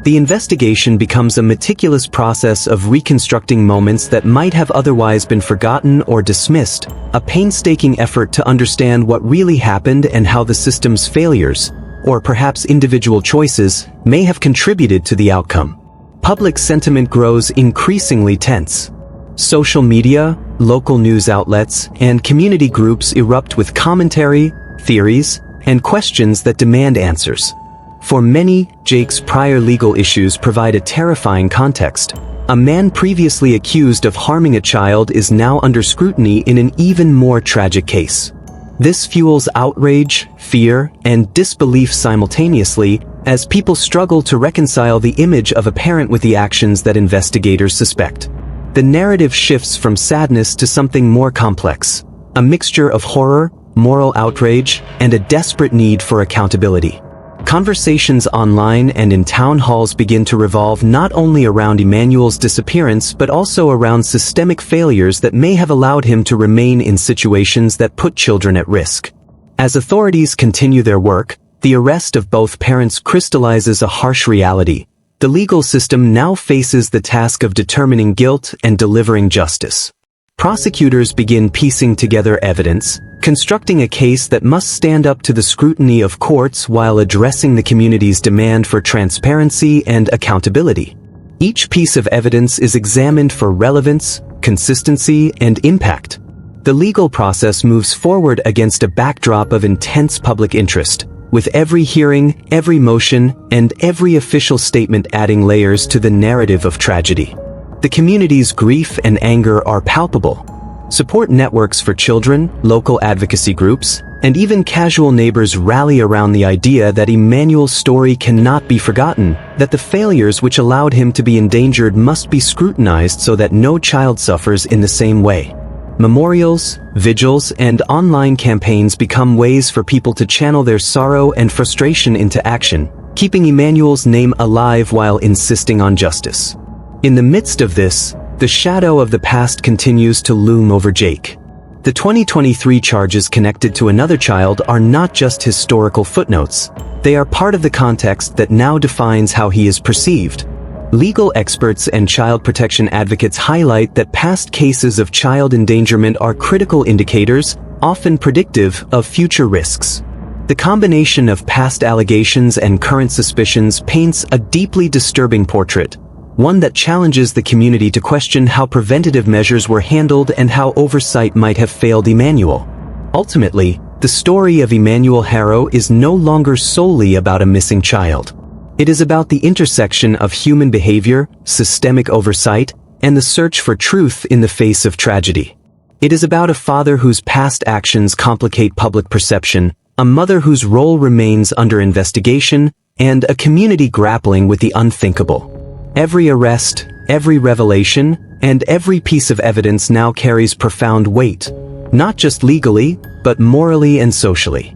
The investigation becomes a meticulous process of reconstructing moments that might have otherwise been forgotten or dismissed, a painstaking effort to understand what really happened and how the system's failures, or perhaps individual choices, may have contributed to the outcome. Public sentiment grows increasingly tense. Social media, local news outlets, and community groups erupt with commentary, theories, and questions that demand answers. For many, Jake's prior legal issues provide a terrifying context. A man previously accused of harming a child is now under scrutiny in an even more tragic case. This fuels outrage, fear, and disbelief simultaneously as people struggle to reconcile the image of a parent with the actions that investigators suspect. The narrative shifts from sadness to something more complex, a mixture of horror, moral outrage, and a desperate need for accountability. Conversations online and in town halls begin to revolve not only around Emmanuel's disappearance but also around systemic failures that may have allowed him to remain in situations that put children at risk. As authorities continue their work, the arrest of both parents crystallizes a harsh reality. The legal system now faces the task of determining guilt and delivering justice. Prosecutors begin piecing together evidence, constructing a case that must stand up to the scrutiny of courts while addressing the community's demand for transparency and accountability. Each piece of evidence is examined for relevance, consistency, and impact. The legal process moves forward against a backdrop of intense public interest, with every hearing, every motion, and every official statement adding layers to the narrative of tragedy. The community's grief and anger are palpable. Support networks for children, local advocacy groups, and even casual neighbors rally around the idea that Emmanuel's story cannot be forgotten, that the failures which allowed him to be endangered must be scrutinized so that no child suffers in the same way. Memorials, vigils, and online campaigns become ways for people to channel their sorrow and frustration into action, keeping Emmanuel's name alive while insisting on justice. In the midst of this, the shadow of the past continues to loom over Jake. The 2023 charges connected to another child are not just historical footnotes. They are part of the context that now defines how he is perceived. Legal experts and child protection advocates highlight that past cases of child endangerment are critical indicators, often predictive of future risks. The combination of past allegations and current suspicions paints a deeply disturbing portrait, one that challenges the community to question how preventative measures were handled and how oversight might have failed Emmanuel. Ultimately, the story of Emmanuel Haro is no longer solely about a missing child. It is about the intersection of human behavior, systemic oversight, and the search for truth in the face of tragedy. It is about a father whose past actions complicate public perception, a mother whose role remains under investigation, and a community grappling with the unthinkable. Every arrest, every revelation, and every piece of evidence now carries profound weight, not just legally, but morally and socially.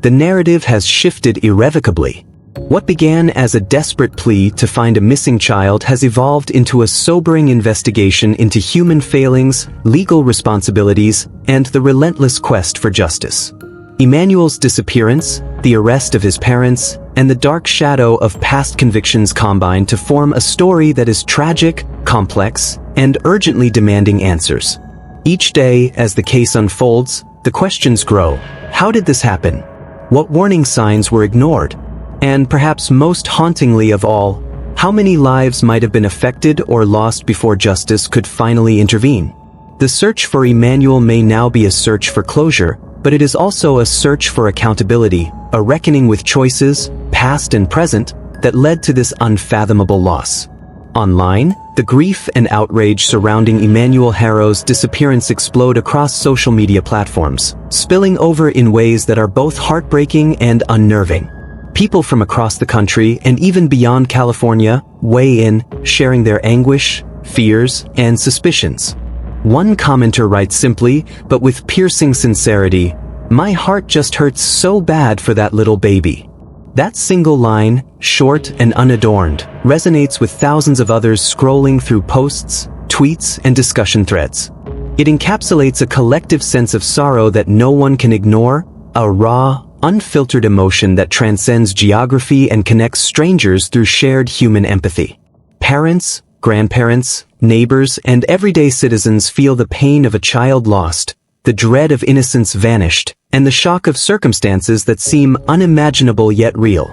The narrative has shifted irrevocably. What began as a desperate plea to find a missing child has evolved into a sobering investigation into human failings, legal responsibilities, and the relentless quest for justice. Emmanuel's disappearance, the arrest of his parents, and the dark shadow of past convictions combine to form a story that is tragic, complex, and urgently demanding answers. Each day, as the case unfolds, the questions grow. How did this happen? What warning signs were ignored? And perhaps most hauntingly of all, how many lives might have been affected or lost before justice could finally intervene? The search for Emmanuel may now be a search for closure, but it is also a search for accountability, a reckoning with choices, past and present, that led to this unfathomable loss. Online, the grief and outrage surrounding Emmanuel Haro's disappearance explode across social media platforms, spilling over in ways that are both heartbreaking and unnerving. People from across the country and even beyond California weigh in, sharing their anguish, fears, and suspicions. One commenter writes simply, but with piercing sincerity, "My heart just hurts so bad for that little baby." That single line, short and unadorned, resonates with thousands of others scrolling through posts, tweets, and discussion threads. It encapsulates a collective sense of sorrow that no one can ignore, a raw, unfiltered emotion that transcends geography and connects strangers through shared human empathy. Parents, grandparents, neighbors, and everyday citizens feel the pain of a child lost, the dread of innocence vanished, and the shock of circumstances that seem unimaginable yet real.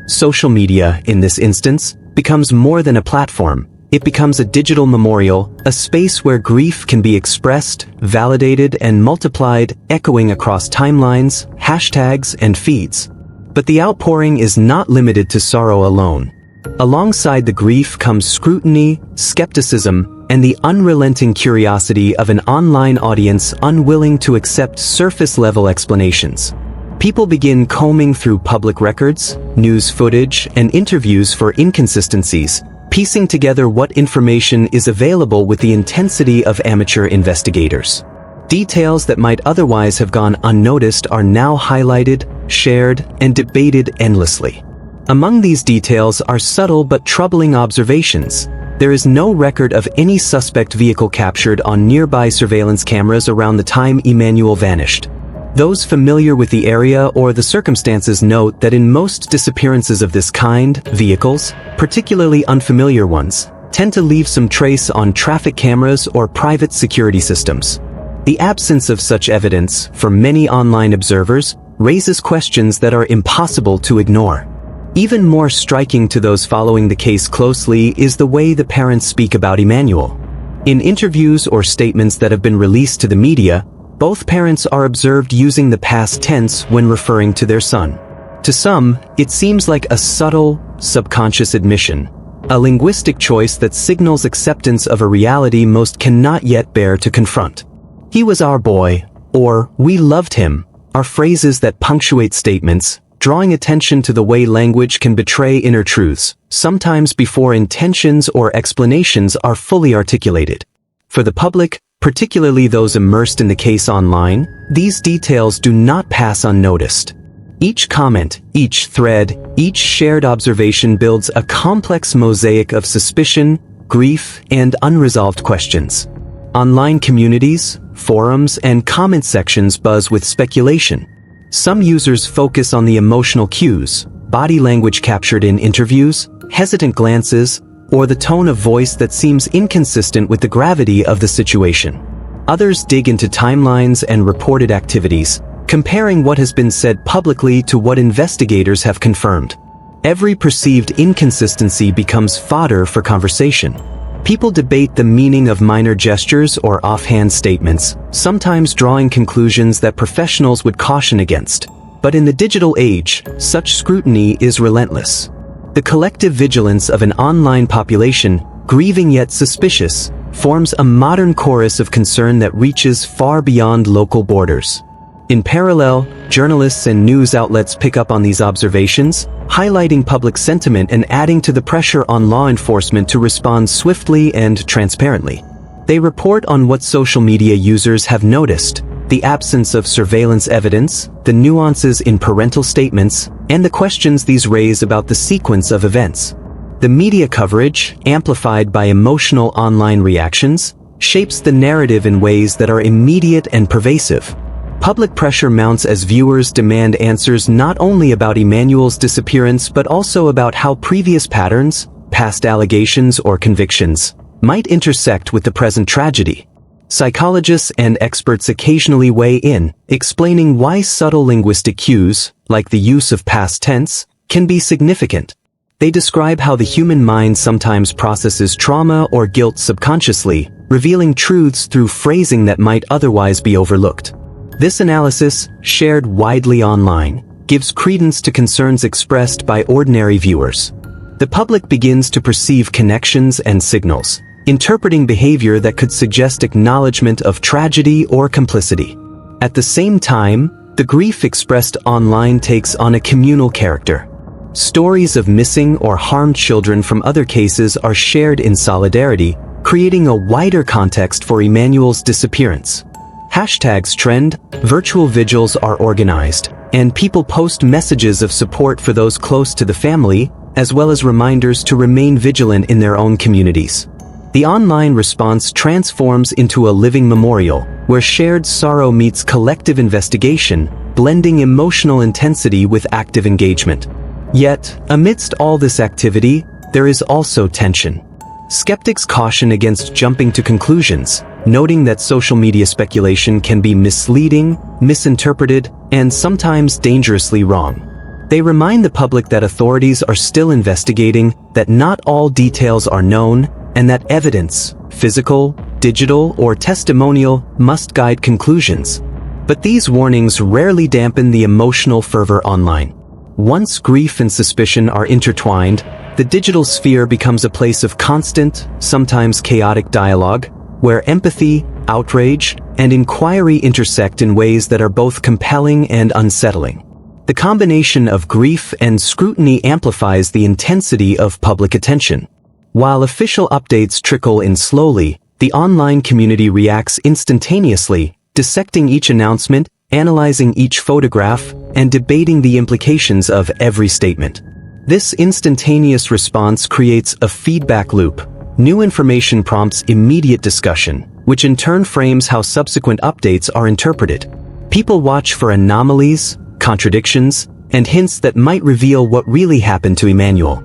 Social media, in this instance, becomes more than a platform. It becomes a digital memorial, a space where grief can be expressed, validated, and multiplied, echoing across timelines, hashtags, and feeds. But the outpouring is not limited to sorrow alone. Alongside the grief comes scrutiny, skepticism, and the unrelenting curiosity of an online audience unwilling to accept surface-level explanations. People begin combing through public records, news footage, and interviews for inconsistencies, piecing together what information is available with the intensity of amateur investigators. Details that might otherwise have gone unnoticed are now highlighted, shared, and debated endlessly. Among these details are subtle but troubling observations. There is no record of any suspect vehicle captured on nearby surveillance cameras around the time Emmanuel vanished. Those familiar with the area or the circumstances note that in most disappearances of this kind, vehicles, particularly unfamiliar ones, tend to leave some trace on traffic cameras or private security systems. The absence of such evidence, for many online observers, raises questions that are impossible to ignore. Even more striking to those following the case closely is the way the parents speak about Emmanuel. In interviews or statements that have been released to the media, both parents are observed using the past tense when referring to their son. To some, it seems like a subtle, subconscious admission, a linguistic choice that signals acceptance of a reality most cannot yet bear to confront. "He was our boy," or "we loved him," are phrases that punctuate statements, drawing attention to the way language can betray inner truths, sometimes before intentions or explanations are fully articulated. For the public, particularly those immersed in the case online, these details do not pass unnoticed. Each comment, each thread, each shared observation builds a complex mosaic of suspicion, grief, and unresolved questions. Online communities, forums, and comment sections buzz with speculation. Some users focus on the emotional cues, body language captured in interviews, hesitant glances, or the tone of voice that seems inconsistent with the gravity of the situation. Others dig into timelines and reported activities, comparing what has been said publicly to what investigators have confirmed. Every perceived inconsistency becomes fodder for conversation. People debate the meaning of minor gestures or offhand statements, sometimes drawing conclusions that professionals would caution against. But in the digital age, such scrutiny is relentless. The collective vigilance of an online population, grieving yet suspicious, forms a modern chorus of concern that reaches far beyond local borders. In parallel, journalists and news outlets pick up on these observations, highlighting public sentiment and adding to the pressure on law enforcement to respond swiftly and transparently. They report on what social media users have noticed, the absence of surveillance evidence, the nuances in parental statements, and the questions these raise about the sequence of events. The media coverage, amplified by emotional online reactions, shapes the narrative in ways that are immediate and pervasive. Public pressure mounts as viewers demand answers not only about Emmanuel's disappearance but also about how previous patterns, past allegations or convictions, might intersect with the present tragedy. Psychologists and experts occasionally weigh in, explaining why subtle linguistic cues, like the use of past tense, can be significant. They describe how the human mind sometimes processes trauma or guilt subconsciously, revealing truths through phrasing that might otherwise be overlooked. This analysis, shared widely online, gives credence to concerns expressed by ordinary viewers. The public begins to perceive connections and signals, interpreting behavior that could suggest acknowledgement of tragedy or complicity. At the same time, the grief expressed online takes on a communal character. Stories of missing or harmed children from other cases are shared in solidarity, creating a wider context for Emmanuel's disappearance. Hashtags trend, virtual vigils are organized, and people post messages of support for those close to the family, as well as reminders to remain vigilant in their own communities. The online response transforms into a living memorial, where shared sorrow meets collective investigation, blending emotional intensity with active engagement. Yet, amidst all this activity, there is also tension. Skeptics caution against jumping to conclusions, noting that social media speculation can be misleading, misinterpreted, and sometimes dangerously wrong. They remind the public that authorities are still investigating, that not all details are known, and that evidence, physical, digital, or testimonial, must guide conclusions. But these warnings rarely dampen the emotional fervor online. Once grief and suspicion are intertwined, the digital sphere becomes a place of constant, sometimes chaotic dialogue, where empathy, outrage, and inquiry intersect in ways that are both compelling and unsettling. The combination of grief and scrutiny amplifies the intensity of public attention. While official updates trickle in slowly, the online community reacts instantaneously, dissecting each announcement, analyzing each photograph, and debating the implications of every statement. This instantaneous response creates a feedback loop. New information prompts immediate discussion, which in turn frames how subsequent updates are interpreted. People watch for anomalies, contradictions, and hints that might reveal what really happened to Emmanuel.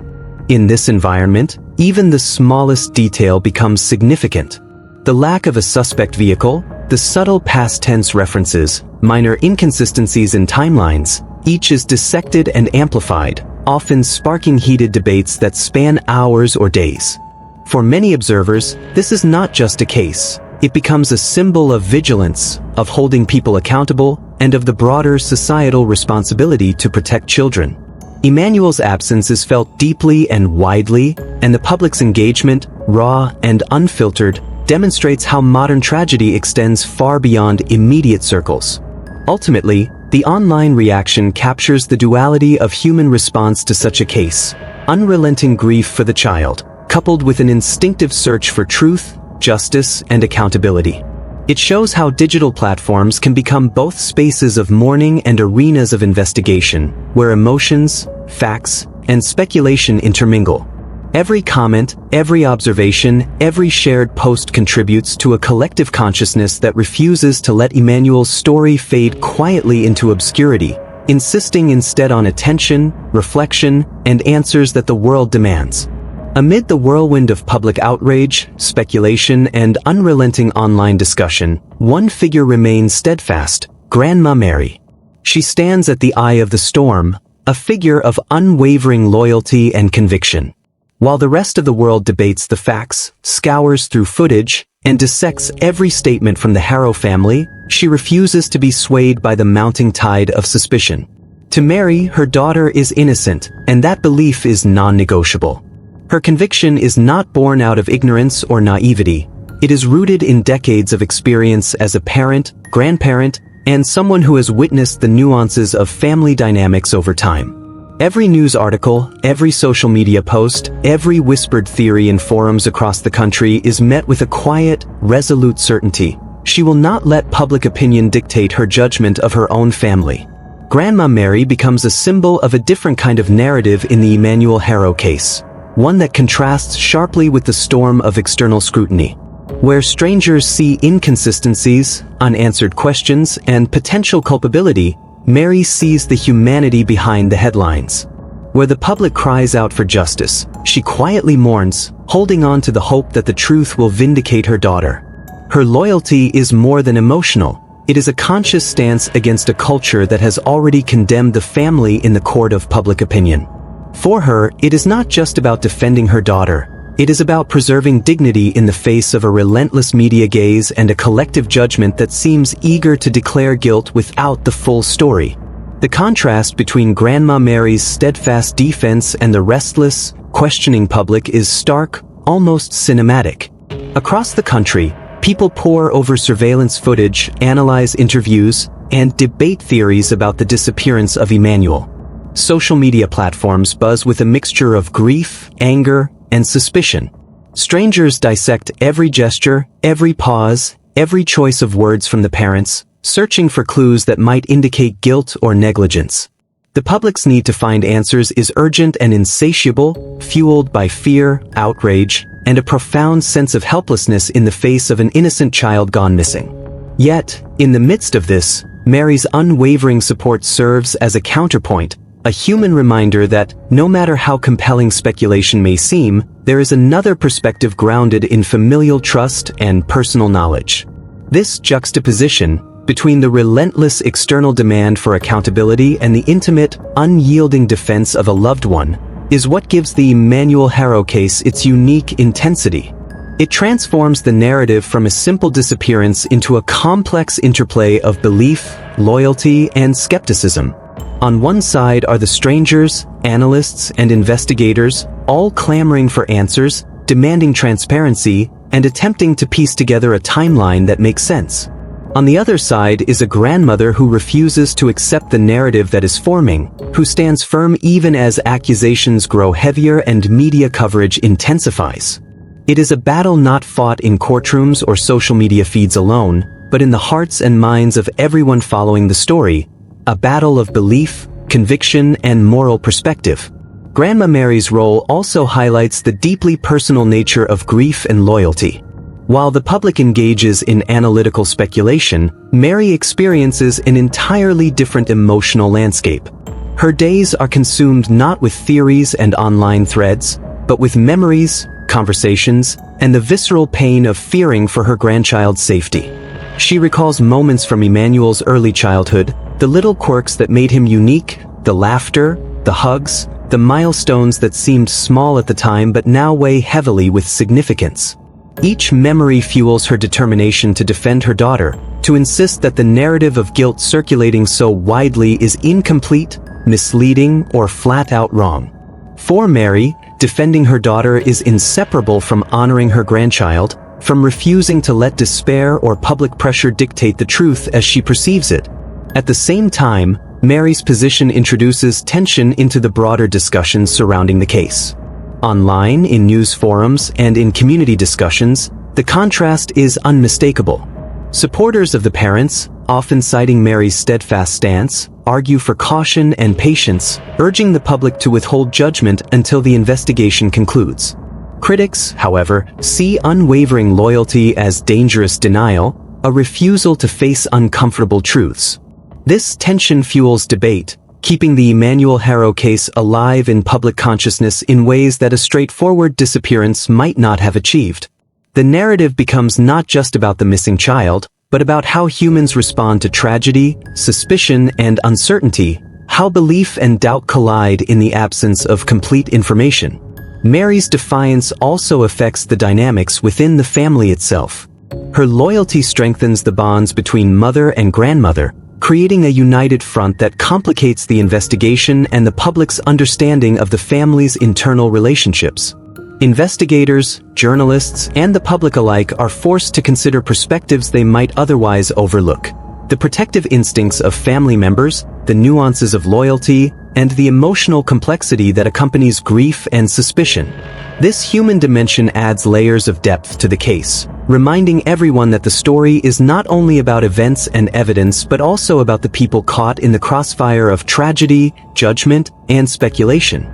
In this environment, even the smallest detail becomes significant. The lack of a suspect vehicle, the subtle past tense references, minor inconsistencies in timelines, each is dissected and amplified, often sparking heated debates that span hours or days. For many observers, this is not just a case. It becomes a symbol of vigilance, of holding people accountable, and of the broader societal responsibility to protect children. Emmanuel's absence is felt deeply and widely, and the public's engagement, raw and unfiltered, demonstrates how modern tragedy extends far beyond immediate circles. Ultimately, the online reaction captures the duality of human response to such a case: unrelenting grief for the child, coupled with an instinctive search for truth, justice, and accountability. It shows how digital platforms can become both spaces of mourning and arenas of investigation, where emotions, facts, and speculation intermingle. Every comment, every observation, every shared post contributes to a collective consciousness that refuses to let Emmanuel's story fade quietly into obscurity, insisting instead on attention, reflection, and answers that the world demands. Amid the whirlwind of public outrage, speculation, and unrelenting online discussion, one figure remains steadfast: Grandma Mary. She stands at the eye of the storm, a figure of unwavering loyalty and conviction. While the rest of the world debates the facts, scours through footage, and dissects every statement from the Haro family, she refuses to be swayed by the mounting tide of suspicion. To Mary, her daughter is innocent, and that belief is non-negotiable. Her conviction is not born out of ignorance or naivety. It is rooted in decades of experience as a parent, grandparent, and someone who has witnessed the nuances of family dynamics over time. Every news article, every social media post, every whispered theory in forums across the country is met with a quiet, resolute certainty. She will not let public opinion dictate her judgment of her own family. Grandma Mary becomes a symbol of a different kind of narrative in the Emmanuel Haro case, one that contrasts sharply with the storm of external scrutiny. Where strangers see inconsistencies, unanswered questions, and potential culpability, Mary sees the humanity behind the headlines. Where the public cries out for justice, she quietly mourns, holding on to the hope that the truth will vindicate her daughter. Her loyalty is more than emotional. It is a conscious stance against a culture that has already condemned the family in the court of public opinion. For her, it is not just about defending her daughter. It is about preserving dignity in the face of a relentless media gaze and a collective judgment that seems eager to declare guilt without the full story. The contrast between Grandma Mary's steadfast defense and the restless, questioning public is stark, almost cinematic. Across the country, people pore over surveillance footage, analyze interviews, and debate theories about the disappearance of Emmanuel. Social media platforms buzz with a mixture of grief, anger, and suspicion. Strangers dissect every gesture, every pause, every choice of words from the parents, searching for clues that might indicate guilt or negligence. The public's need to find answers is urgent and insatiable, fueled by fear, outrage, and a profound sense of helplessness in the face of an innocent child gone missing. Yet, in the midst of this, Mary's unwavering support serves as a counterpoint, a human reminder that, no matter how compelling speculation may seem, there is another perspective grounded in familial trust and personal knowledge. This juxtaposition, between the relentless external demand for accountability and the intimate, unyielding defense of a loved one, is what gives the Emmanuel Haro case its unique intensity. It transforms the narrative from a simple disappearance into a complex interplay of belief, loyalty, and skepticism. On one side are the strangers, analysts, and investigators, all clamoring for answers, demanding transparency, and attempting to piece together a timeline that makes sense. On the other side is a grandmother who refuses to accept the narrative that is forming, who stands firm even as accusations grow heavier and media coverage intensifies. It is a battle not fought in courtrooms or social media feeds alone, but in the hearts and minds of everyone following the story, a battle of belief, conviction, and moral perspective. Grandma Mary's role also highlights the deeply personal nature of grief and loyalty. While the public engages in analytical speculation, Mary experiences an entirely different emotional landscape. Her days are consumed not with theories and online threads, but with memories, conversations, and the visceral pain of fearing for her grandchild's safety. She recalls moments from Emmanuel's early childhood, the little quirks that made him unique, the laughter, the hugs, the milestones that seemed small at the time but now weigh heavily with significance. Each memory fuels her determination to defend her daughter, to insist that the narrative of guilt circulating so widely is incomplete, misleading, or flat-out wrong. For Mary, defending her daughter is inseparable from honoring her grandchild, from refusing to let despair or public pressure dictate the truth as she perceives it. At the same time, Mary's position introduces tension into the broader discussions surrounding the case. Online, in news forums, and in community discussions, the contrast is unmistakable. Supporters of the parents, often citing Mary's steadfast stance, argue for caution and patience, urging the public to withhold judgment until the investigation concludes. Critics, however, see unwavering loyalty as dangerous denial, a refusal to face uncomfortable truths. This tension fuels debate, keeping the Emmanuel Haro case alive in public consciousness in ways that a straightforward disappearance might not have achieved. The narrative becomes not just about the missing child, but about how humans respond to tragedy, suspicion, and uncertainty, how belief and doubt collide in the absence of complete information. Mary's defiance also affects the dynamics within the family itself. Her loyalty strengthens the bonds between mother and grandmother, creating a united front that complicates the investigation and the public's understanding of the family's internal relationships. Investigators, journalists, and the public alike are forced to consider perspectives they might otherwise overlook. The protective instincts of family members, the nuances of loyalty, and the emotional complexity that accompanies grief and suspicion. This human dimension adds layers of depth to the case, reminding everyone that the story is not only about events and evidence but also about the people caught in the crossfire of tragedy, judgment, and speculation.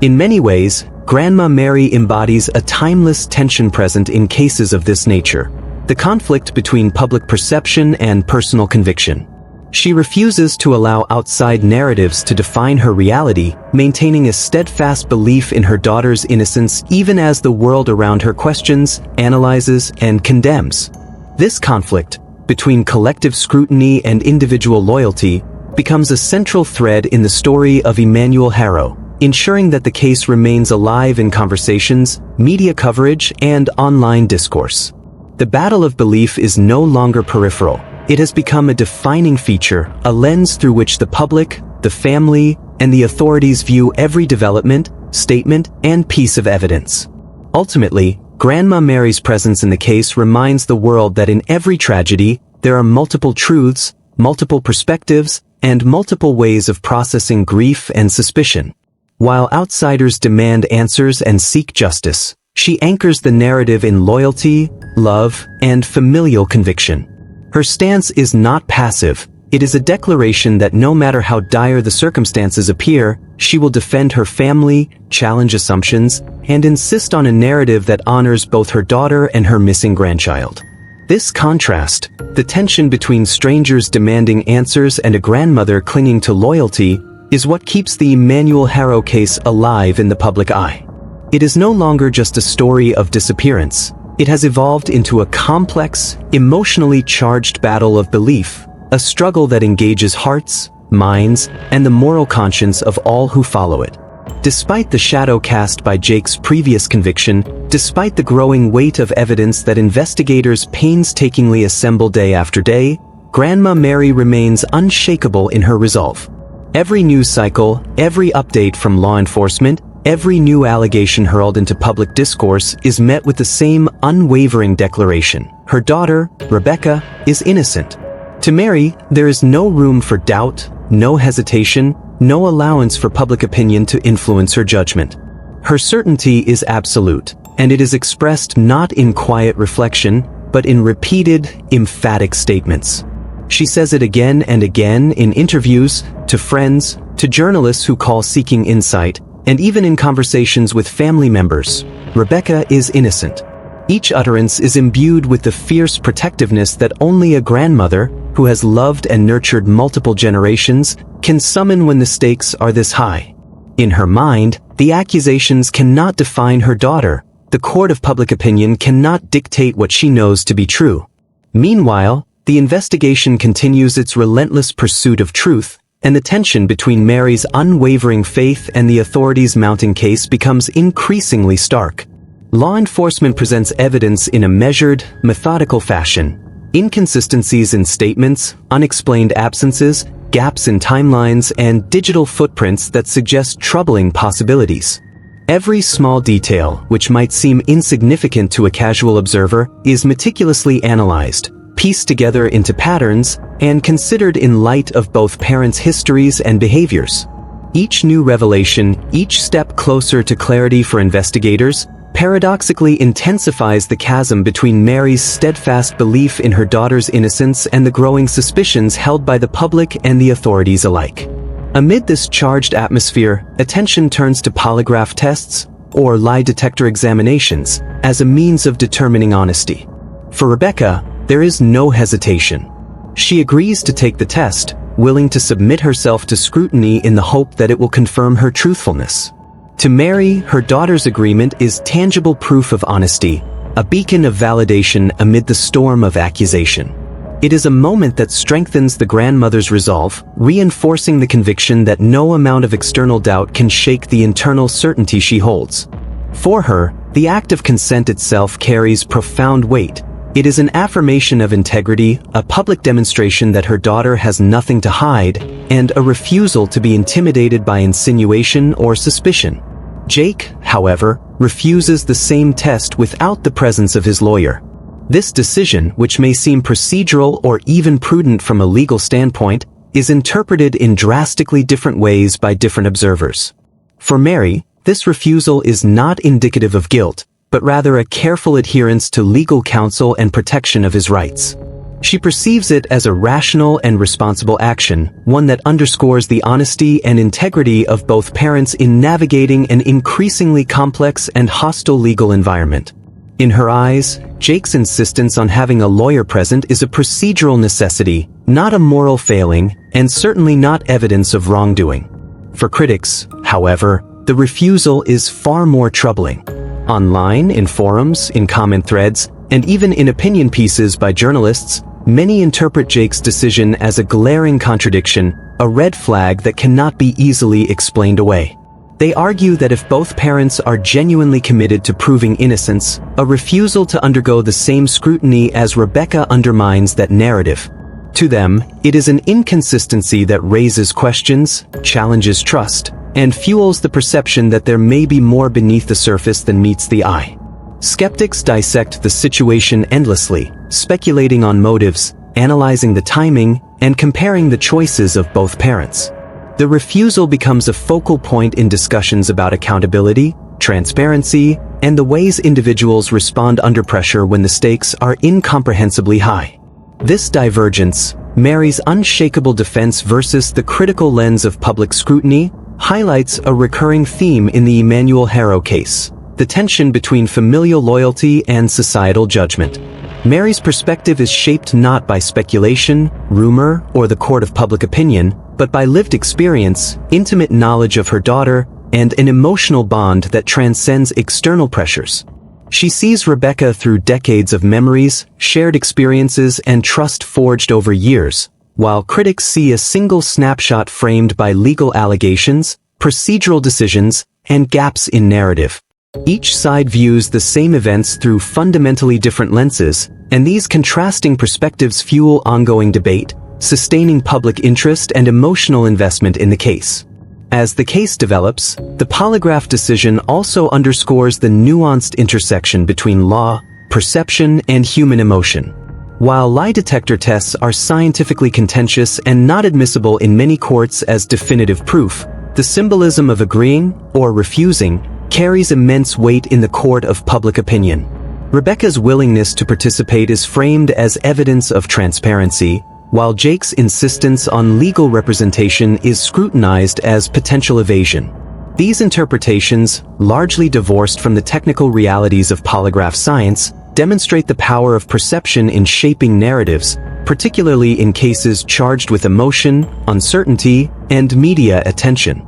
In many ways, Grandma Mary embodies a timeless tension present in cases of this nature, the conflict between public perception and personal conviction. She refuses to allow outside narratives to define her reality, maintaining a steadfast belief in her daughter's innocence even as the world around her questions, analyzes, and condemns. This conflict, between collective scrutiny and individual loyalty, becomes a central thread in the story of Emmanuel Haro, ensuring that the case remains alive in conversations, media coverage, and online discourse. The battle of belief is no longer peripheral. It has become a defining feature, a lens through which the public, the family, and the authorities view every development, statement, and piece of evidence. Ultimately, Grandma Mary's presence in the case reminds the world that in every tragedy, there are multiple truths, multiple perspectives, and multiple ways of processing grief and suspicion. While outsiders demand answers and seek justice, she anchors the narrative in loyalty, love, and familial conviction. Her stance is not passive. It is a declaration that no matter how dire the circumstances appear, she will defend her family, challenge assumptions, and insist on a narrative that honors both her daughter and her missing grandchild. This contrast, the tension between strangers demanding answers and a grandmother clinging to loyalty, is what keeps the Emmanuel Haro case alive in the public eye. It is no longer just a story of disappearance. It has evolved into a complex, emotionally charged battle of belief, a struggle that engages hearts, minds, and the moral conscience of all who follow it. Despite the shadow cast by Jake's previous conviction, despite the growing weight of evidence that investigators painstakingly assemble day after day, Grandma Mary remains unshakable in her resolve. Every news cycle, every update from law enforcement, every new allegation hurled into public discourse is met with the same unwavering declaration. Her daughter, Rebecca, is innocent. To Mary, there is no room for doubt, no hesitation, no allowance for public opinion to influence her judgment. Her certainty is absolute, and it is expressed not in quiet reflection, but in repeated, emphatic statements. She says it again and again in interviews, to friends, to journalists who call seeking insight, and even in conversations with family members. Rebecca is innocent. Each utterance is imbued with the fierce protectiveness that only a grandmother, who has loved and nurtured multiple generations, can summon when the stakes are this high. In her mind, the accusations cannot define her daughter. The court of public opinion cannot dictate what she knows to be true. Meanwhile, the investigation continues its relentless pursuit of truth, and the tension between Mary's unwavering faith and the authorities' mounting case becomes increasingly stark. Law enforcement presents evidence in a measured, methodical fashion. Inconsistencies in statements, unexplained absences, gaps in timelines, and digital footprints that suggest troubling possibilities. Every small detail, which might seem insignificant to a casual observer, is meticulously analyzed, pieced together into patterns, and considered in light of both parents' histories and behaviors. Each new revelation, each step closer to clarity for investigators, paradoxically intensifies the chasm between Mary's steadfast belief in her daughter's innocence and the growing suspicions held by the public and the authorities alike. Amid this charged atmosphere, attention turns to polygraph tests, or lie detector examinations, as a means of determining honesty. For Rebecca, there is no hesitation. She agrees to take the test, willing to submit herself to scrutiny in the hope that it will confirm her truthfulness. To Mary, her daughter's agreement is tangible proof of honesty, a beacon of validation amid the storm of accusation. It is a moment that strengthens the grandmother's resolve, reinforcing the conviction that no amount of external doubt can shake the internal certainty she holds. For her, the act of consent itself carries profound weight. It is an affirmation of integrity, a public demonstration that her daughter has nothing to hide, and a refusal to be intimidated by insinuation or suspicion. Jake, however, refuses the same test without the presence of his lawyer. This decision, which may seem procedural or even prudent from a legal standpoint, is interpreted in drastically different ways by different observers. For Mary, this refusal is not indicative of guilt, but rather a careful adherence to legal counsel and protection of his rights. She perceives it as a rational and responsible action, one that underscores the honesty and integrity of both parents in navigating an increasingly complex and hostile legal environment. In her eyes, Jake's insistence on having a lawyer present is a procedural necessity, not a moral failing, and certainly not evidence of wrongdoing. For critics, however, the refusal is far more troubling. Online, in forums, in comment threads, and even in opinion pieces by journalists, many interpret Jake's decision as a glaring contradiction, a red flag that cannot be easily explained away. They argue that if both parents are genuinely committed to proving innocence, a refusal to undergo the same scrutiny as Rebecca undermines that narrative. To them, it is an inconsistency that raises questions, challenges trust, and fuels the perception that there may be more beneath the surface than meets the eye. Skeptics dissect the situation endlessly, speculating on motives, analyzing the timing, and comparing the choices of both parents. The refusal becomes a focal point in discussions about accountability, transparency, and the ways individuals respond under pressure when the stakes are incomprehensibly high. This divergence, Mary's unshakable defense versus the critical lens of public scrutiny, highlights a recurring theme in the Emmanuel Haro case: the tension between familial loyalty and societal judgment. Mary's perspective is shaped not by speculation, rumor, or the court of public opinion, but by lived experience, intimate knowledge of her daughter, and an emotional bond that transcends external pressures. She sees Rebecca through decades of memories, shared experiences, and trust forged over years, while critics see a single snapshot framed by legal allegations, procedural decisions, and gaps in narrative. Each side views the same events through fundamentally different lenses, and these contrasting perspectives fuel ongoing debate, sustaining public interest and emotional investment in the case. As the case develops, the polygraph decision also underscores the nuanced intersection between law, perception, and human emotion. While lie detector tests are scientifically contentious and not admissible in many courts as definitive proof, the symbolism of agreeing, or refusing, carries immense weight in the court of public opinion. Rebecca's willingness to participate is framed as evidence of transparency, while Jake's insistence on legal representation is scrutinized as potential evasion. These interpretations, largely divorced from the technical realities of polygraph science, demonstrate the power of perception in shaping narratives, particularly in cases charged with emotion, uncertainty, and media attention.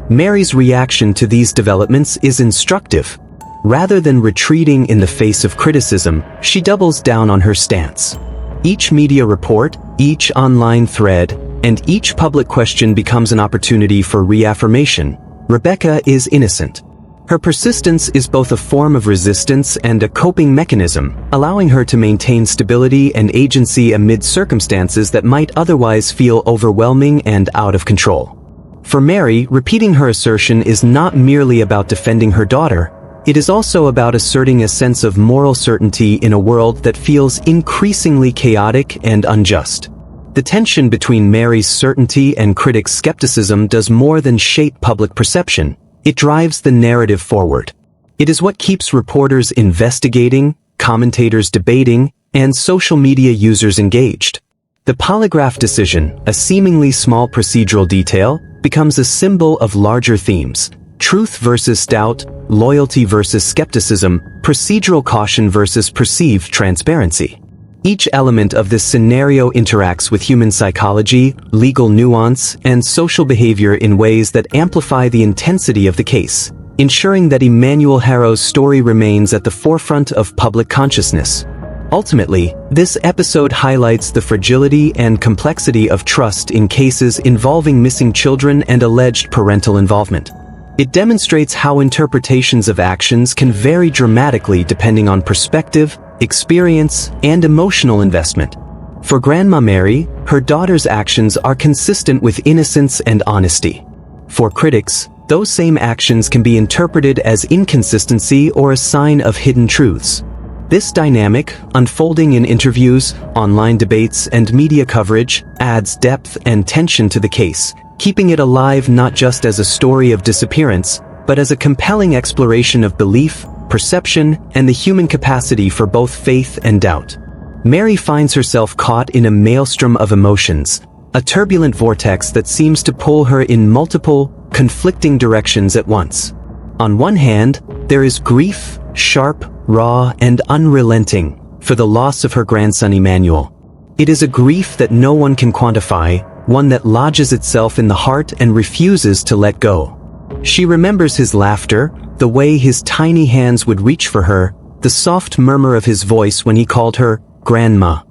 Mary's reaction to these developments is instructive. Rather than retreating in the face of criticism, she doubles down on her stance. Each media report, each online thread, and each public question becomes an opportunity for reaffirmation. Rebecca is innocent. Her persistence is both a form of resistance and a coping mechanism, allowing her to maintain stability and agency amid circumstances that might otherwise feel overwhelming and out of control. For Mary, repeating her assertion is not merely about defending her daughter. It is also about asserting a sense of moral certainty in a world that feels increasingly chaotic and unjust. The tension between Mary's certainty and critics' skepticism does more than shape public perception. It drives the narrative forward. It is what keeps reporters investigating, commentators debating, and social media users engaged. The polygraph decision, a seemingly small procedural detail, becomes a symbol of larger themes: truth versus doubt, loyalty versus skepticism, procedural caution versus perceived transparency. Each element of this scenario interacts with human psychology, legal nuance, and social behavior in ways that amplify the intensity of the case, ensuring that Emmanuel Haro's story remains at the forefront of public consciousness. Ultimately, this episode highlights the fragility and complexity of trust in cases involving missing children and alleged parental involvement. It demonstrates how interpretations of actions can vary dramatically depending on perspective, experience, and emotional investment. For Grandma Mary, her daughter's actions are consistent with innocence and honesty. For critics, those same actions can be interpreted as inconsistency or a sign of hidden truths. This dynamic, unfolding in interviews, online debates, and media coverage, adds depth and tension to the case, keeping it alive not just as a story of disappearance, but as a compelling exploration of belief, perception, and the human capacity for both faith and doubt. Mary finds herself caught in a maelstrom of emotions, a turbulent vortex that seems to pull her in multiple, conflicting directions at once. On one hand, there is grief, sharp, raw, and unrelenting, for the loss of her grandson Emmanuel. It is a grief that no one can quantify, one that lodges itself in the heart and refuses to let go. She remembers his laughter, the way his tiny hands would reach for her, the soft murmur of his voice when he called her Grandma.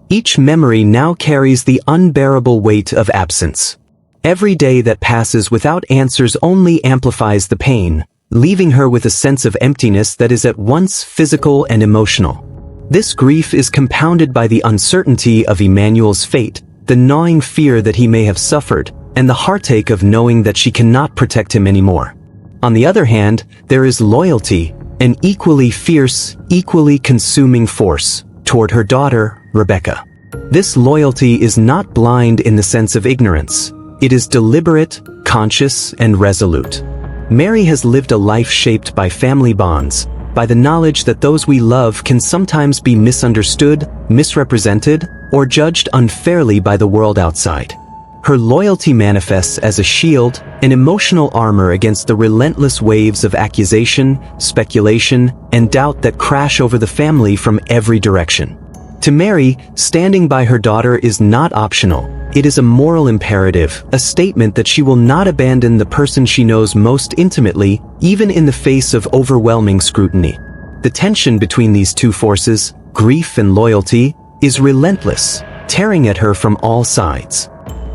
Each memory now carries the unbearable weight of absence. Every day that passes without answers only amplifies the pain, leaving her with a sense of emptiness that is at once physical and emotional. This grief is compounded by the uncertainty of Emmanuel's fate, the gnawing fear that he may have suffered, and the heartache of knowing that she cannot protect him anymore. On the other hand, there is loyalty, an equally fierce, equally consuming force, toward her daughter, Rebecca. This loyalty is not blind in the sense of ignorance. It is deliberate, conscious, and resolute. Mary has lived a life shaped by family bonds, by the knowledge that those we love can sometimes be misunderstood, misrepresented, or judged unfairly by the world outside. Her loyalty manifests as a shield, an emotional armor against the relentless waves of accusation, speculation, and doubt that crash over the family from every direction. To Mary, standing by her daughter is not optional. It is a moral imperative, a statement that she will not abandon the person she knows most intimately, even in the face of overwhelming scrutiny. The tension between these two forces, grief and loyalty, is relentless, tearing at her from all sides.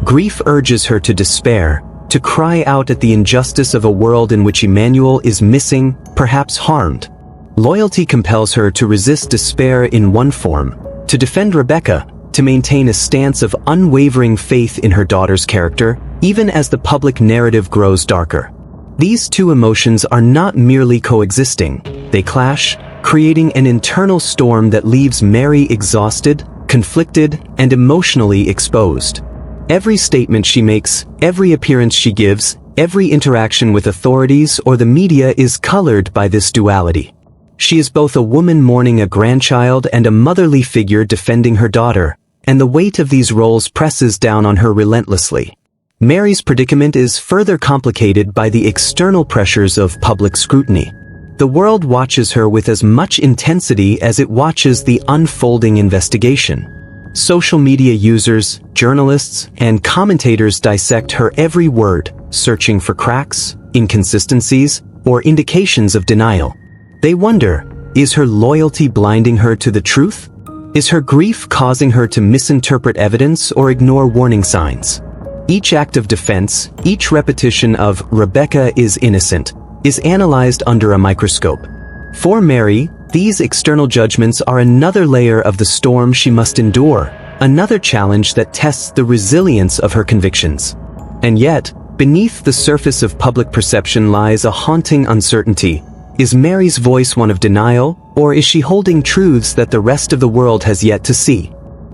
Grief urges her to despair, to cry out at the injustice of a world in which Emmanuel is missing, perhaps harmed. Loyalty compels her to resist despair in one form, to defend Rebecca, to maintain a stance of unwavering faith in her daughter's character, even as the public narrative grows darker. These two emotions are not merely coexisting, they clash, creating an internal storm that leaves Mary exhausted, conflicted, and emotionally exposed. Every statement she makes, every appearance she gives, every interaction with authorities or the media is colored by this duality. She is both a woman mourning a grandchild and a motherly figure defending her daughter, and the weight of these roles presses down on her relentlessly. Mary's predicament is further complicated by the external pressures of public scrutiny. The world watches her with as much intensity as it watches the unfolding investigation. Social media users, journalists, and commentators dissect her every word, searching for cracks, inconsistencies, or indications of denial. They wonder, is her loyalty blinding her to the truth? Is her grief causing her to misinterpret evidence or ignore warning signs? Each act of defense, each repetition of "Rebecca is innocent," is analyzed under a microscope. For Mary, these external judgments are another layer of the storm she must endure, another challenge that tests the resilience of her convictions. And yet, beneath the surface of public perception lies a haunting uncertainty. Is Mary's voice one of denial, or is she holding truths that the rest of the world has yet to see?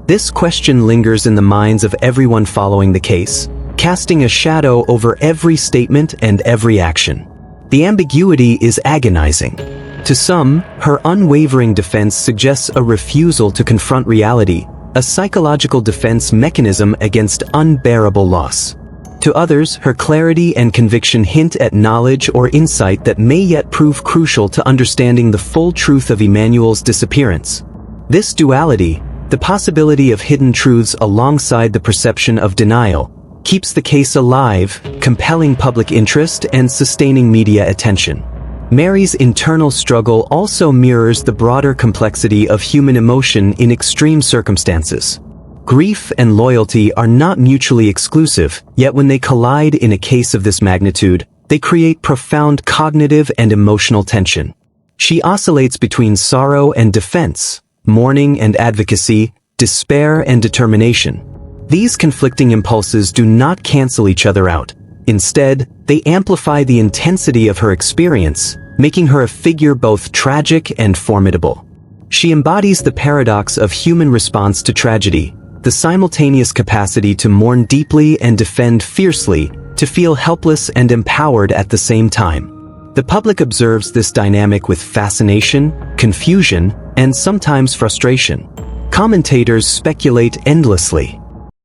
This question lingers in the minds of everyone following the case, casting a shadow over every statement and every action. The ambiguity is agonizing. To some, her unwavering defense suggests a refusal to confront reality, a psychological defense mechanism against unbearable loss. To others, her clarity and conviction hint at knowledge or insight that may yet prove crucial to understanding the full truth of Emmanuel's disappearance. This duality, the possibility of hidden truths alongside the perception of denial, keeps the case alive, compelling public interest and sustaining media attention. Mary's internal struggle also mirrors the broader complexity of human emotion in extreme circumstances. Grief and loyalty are not mutually exclusive, yet when they collide in a case of this magnitude, they create profound cognitive and emotional tension. She oscillates between sorrow and defense, mourning and advocacy, despair and determination. These conflicting impulses do not cancel each other out. Instead, they amplify the intensity of her experience, making her a figure both tragic and formidable. She embodies the paradox of human response to tragedy, the simultaneous capacity to mourn deeply and defend fiercely, to feel helpless and empowered at the same time. The public observes this dynamic with fascination, confusion, and sometimes frustration. Commentators speculate endlessly.